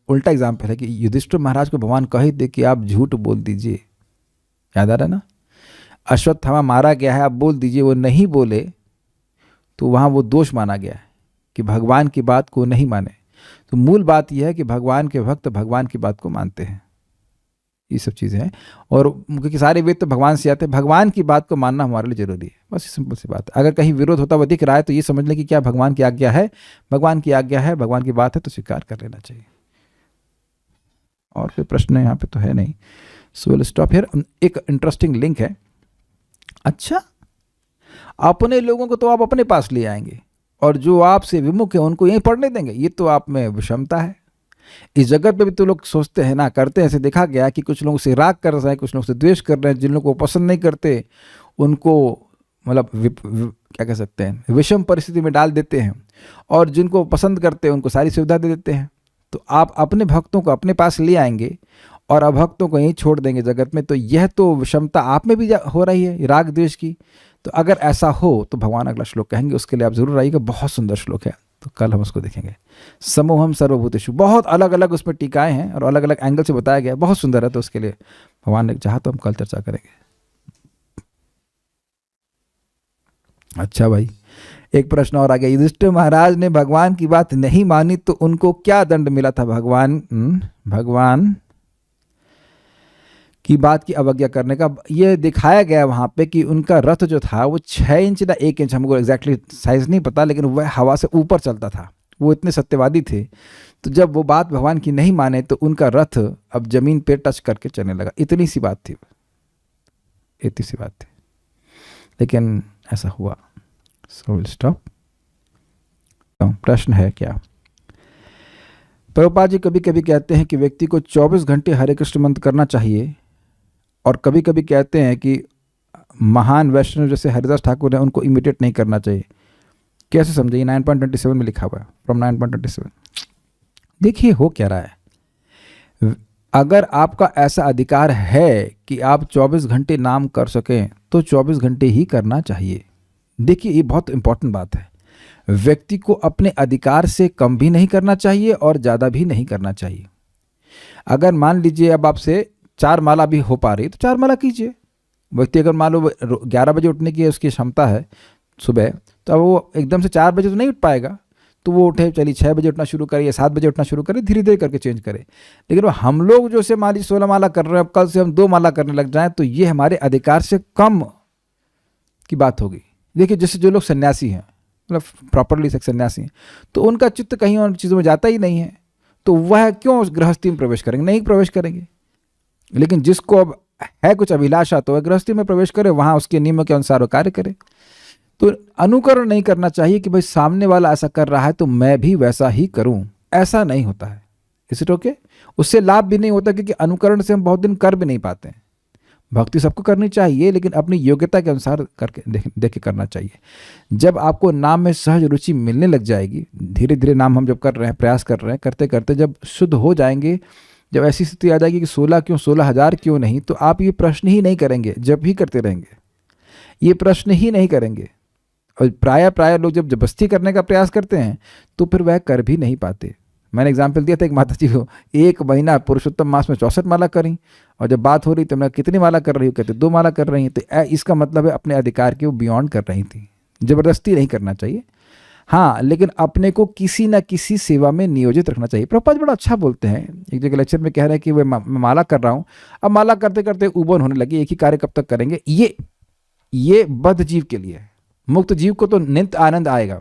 उल्टा एग्जाम्पल है कि युधिष्ठिर महाराज को भगवान कह ही दे कि आप झूठ बोल दीजिए, याद आ रहा है ना? अश्वत्थामा मारा गया है, आप बोल दीजिए। वो नहीं बोले तो वहाँ वो दोष माना गया है कि भगवान की बात को नहीं माने। तो मूल बात यह है कि भगवान के भक्त भगवान की बात को मानते हैं। ये सब चीज़ें हैं, और क्योंकि सारे वेद तो भगवान से आते हैं, भगवान की बात को मानना हमारे लिए जरूरी है। बस सिंपल सी बात है। अगर कहीं विरोध होता हुआ दिख रहा है तो ये समझ लें कि क्या भगवान की आज्ञा है, भगवान की आज्ञा है, भगवान की बात है, तो स्वीकार कर लेना चाहिए। और कोई प्रश्न यहाँ पे तो है नहीं, सो विल स्टॉप हियर। एक इंटरेस्टिंग लिंक है। अच्छा, अपने लोगों को तो आप अपने पास ले आएंगे और जो आपसे विमुख है उनको यहीं पढ़ने देंगे, ये तो आप में विषमता है। इस जगत में भी तो लोग सोचते हैं ना, करते हैं। ऐसे देखा गया कि कुछ लोग से राग कर रहे हैं, कुछ लोग से द्वेष कर रहे हैं। जिन लोगों को पसंद नहीं करते उनको मतलब क्या कह सकते हैं, विषम परिस्थिति में डाल देते हैं, और जिनको पसंद करते हैं उनको सारी सुविधा दे देते हैं। तो आप अपने भक्तों को अपने पास ले आएंगे और अभक्तों को यहीं छोड़ देंगे जगत में, तो यह तो विषमता आप में भी हो रही है, राग द्वेष की। तो अगर ऐसा हो तो भगवान अगला श्लोक कहेंगे, उसके लिए आप जरूर आइएगा। बहुत सुंदर श्लोक है, तो कल हम उसको देखेंगे। समूहम सर्वभूतेषु, बहुत अलग अलग उसमें टीकाएं हैं और अलग अलग एंगल से बताया गया, बहुत सुंदर है। तो उसके लिए भगवान ने चाहा तो हम कल चर्चा करेंगे। अच्छा भाई, एक प्रश्न और आ गया। युधिष्ठिर महाराज ने भगवान की बात नहीं मानी तो उनको क्या दंड मिला था? भगवान की बात की अवज्ञा करने का ये दिखाया गया वहाँ पे कि उनका रथ जो था वो 6 इंच ना 1 इंच, हमको एग्जैक्टली साइज नहीं पता, लेकिन वह हवा से ऊपर चलता था। वो इतने सत्यवादी थे। तो जब वो बात भगवान की नहीं माने तो उनका रथ अब जमीन पे टच करके चलने लगा। इतनी सी बात थी, इतनी सी बात थी, लेकिन ऐसा हुआ। So will stop. प्रश्न है क्या? प्रभुपाद जी कभी कभी कहते हैं कि व्यक्ति को 24 घंटे हरे कृष्ण मंत्र करना चाहिए, और कभी कभी कहते हैं कि महान वैष्णव जैसे हरिदास ठाकुर हैं उनको इमिटेट नहीं करना चाहिए। कैसे समझिए? 9.27 में लिखा हुआ है, फ्रॉम 9.27। देखिए हो क्या रहा है। अगर आपका ऐसा अधिकार है कि आप 24 घंटे नाम कर सकें तो 24 घंटे ही करना चाहिए। देखिए ये बहुत इंपॉर्टेंट बात है। व्यक्ति को अपने अधिकार से कम भी नहीं करना चाहिए और ज़्यादा भी नहीं करना चाहिए। अगर मान लीजिए अब आपसे 4 माला भी हो पा रही तो 4 माला कीजिए। व्यक्ति अगर मान लो 11 बजे उठने की उसकी क्षमता है सुबह, तो अब वो एकदम से 4 बजे तो नहीं उठ पाएगा, तो वो उठे, चलिए 6 बजे उठना शुरू करे या 7 बजे उठना शुरू करे, धीरे धीरे करके चेंज करे। लेकिन हम लोग जो से मान लीजिए 16 माला कर रहे हैं, अब कल से हम 2 माला करने लग जाएं तो ये हमारे अधिकार से कम की बात होगी। देखिए जैसे जो लोग सन्यासी हैं, मतलब प्रॉपरली सन्यासी हैं, तो उनका चित्त कहीं और चीज़ों में जाता ही नहीं है, तो वह क्यों उस गृहस्थी में प्रवेश करेंगे? नहीं प्रवेश करेंगे। लेकिन जिसको अब है कुछ अभिलाषा तो गृहस्थी में प्रवेश करे, वहाँ उसके नियमों के अनुसार वो कार्य करे। तो अनुकरण नहीं करना चाहिए कि भाई सामने वाला ऐसा कर रहा है तो मैं भी वैसा ही करूं, ऐसा नहीं होता है। इस इट ओके? उससे लाभ भी नहीं होता, क्योंकि अनुकरण से हम बहुत दिन कर भी नहीं पाते हैं। भक्ति सबको करनी चाहिए, लेकिन अपनी योग्यता के अनुसार करके देख के करना चाहिए। जब आपको नाम में सहज रुचि मिलने लग जाएगी, धीरे धीरे नाम हम जब कर रहे हैं, प्रयास कर रहे हैं, करते करते जब शुद्ध हो जाएंगे, जब ऐसी स्थिति आ जाएगी कि 16 क्यों, 16,000 क्यों नहीं, तो आप ये प्रश्न ही नहीं करेंगे, जब भी करते रहेंगे ये प्रश्न ही नहीं करेंगे। और प्राय लोग जब जबरदस्ती करने का प्रयास करते हैं तो फिर वह कर भी नहीं पाते। मैंने एग्जाम्पल दिया था, एक माता जी को 1 महीना पुरुषोत्तम मास में 64 माला करी, और जब बात हो रही तो मैं कितनी माला कर रही हूँ, कहते 2 माला कर रही हैं। तो इसका मतलब है अपने अधिकार के वो बियॉन्ड कर रही थी। जबरदस्ती नहीं करना चाहिए, हाँ, लेकिन अपने को किसी न किसी सेवा में नियोजित रखना चाहिए। प्रभुपाद बड़ा अच्छा बोलते हैं, एक जगह लेक्चर में कह रहे हैं कि मैं माला कर रहा हूँ, अब माला करते करते उबन होने लगी, एक ही कार्य कब तक करेंगे। ये बद्ध जीव के लिए है। मुक्त जीव को तो नित्य आनंद आएगा,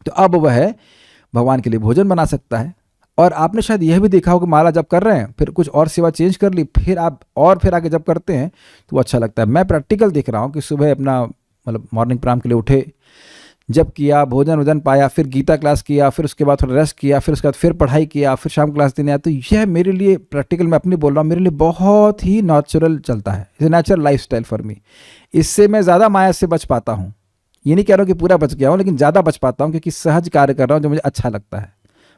तो अब वह भगवान के लिए भोजन बना सकता है। और आपने शायद यह भी देखा हो कि माला जब कर रहे हैं फिर कुछ और सेवा चेंज कर ली, फिर आप और फिर आगे जब करते हैं तो वो अच्छा लगता है। मैं प्रैक्टिकल देख रहा हूँ कि सुबह अपना मतलब मॉर्निंग प्राणायाम के लिए उठे, जब किया, भोजन वोजन पाया, फिर गीता क्लास किया, फिर उसके बाद थोड़ा रेस्ट किया, फिर उसके बाद फिर पढ़ाई किया, फिर शाम क्लास देने आया, तो यह मेरे लिए प्रैक्टिकल, मैं अपनी बोल रहा हूँ, मेरे लिए बहुत ही नेचुरल चलता है। It's natural life style for me. इससे मैं ज़्यादा माया से बच पाता हूँ। ये नहीं कह रहा हूँ कि पूरा बच गया हूँ, लेकिन ज़्यादा बच पाता हूँ, क्योंकि सहज कार्य कर रहा हूँ जो मुझे अच्छा लगता है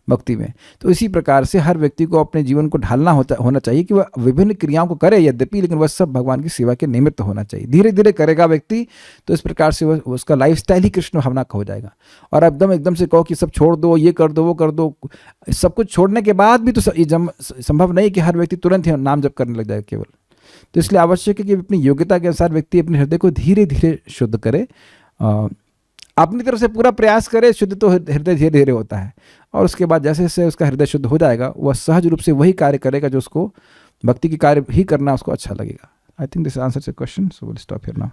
भक्ति में। तो इसी प्रकार से हर व्यक्ति को अपने जीवन को ढालना होना चाहिए कि वह विभिन्न क्रियाओं को करे यद्यपि, लेकिन वह सब भगवान की सेवा के निमित्त होना चाहिए। धीरे धीरे करेगा व्यक्ति तो इस प्रकार से वह उसका लाइफस्टाइल ही कृष्ण भावना का हो जाएगा। और एकदम से कहो कि सब छोड़ दो, ये कर दो, वो कर दो, सब कुछ छोड़ने के बाद भी तो संभव नहीं कि हर व्यक्ति तुरंत ही नाम जप करने लग जाए केवल। तो इसलिए आवश्यक है कि अपनी योग्यता के अनुसार व्यक्ति अपने हृदय को धीरे धीरे शुद्ध करे, अपनी तरफ से पूरा प्रयास करे। शुद्ध तो हृदय धीरे धीरे होता है, और उसके बाद जैसे जैसे उसका हृदय शुद्ध हो जाएगा वह सहज रूप से वही कार्य करेगा जो उसको भक्ति की कार्य ही करना उसको अच्छा लगेगा। I think this answers your question, so will stop here now.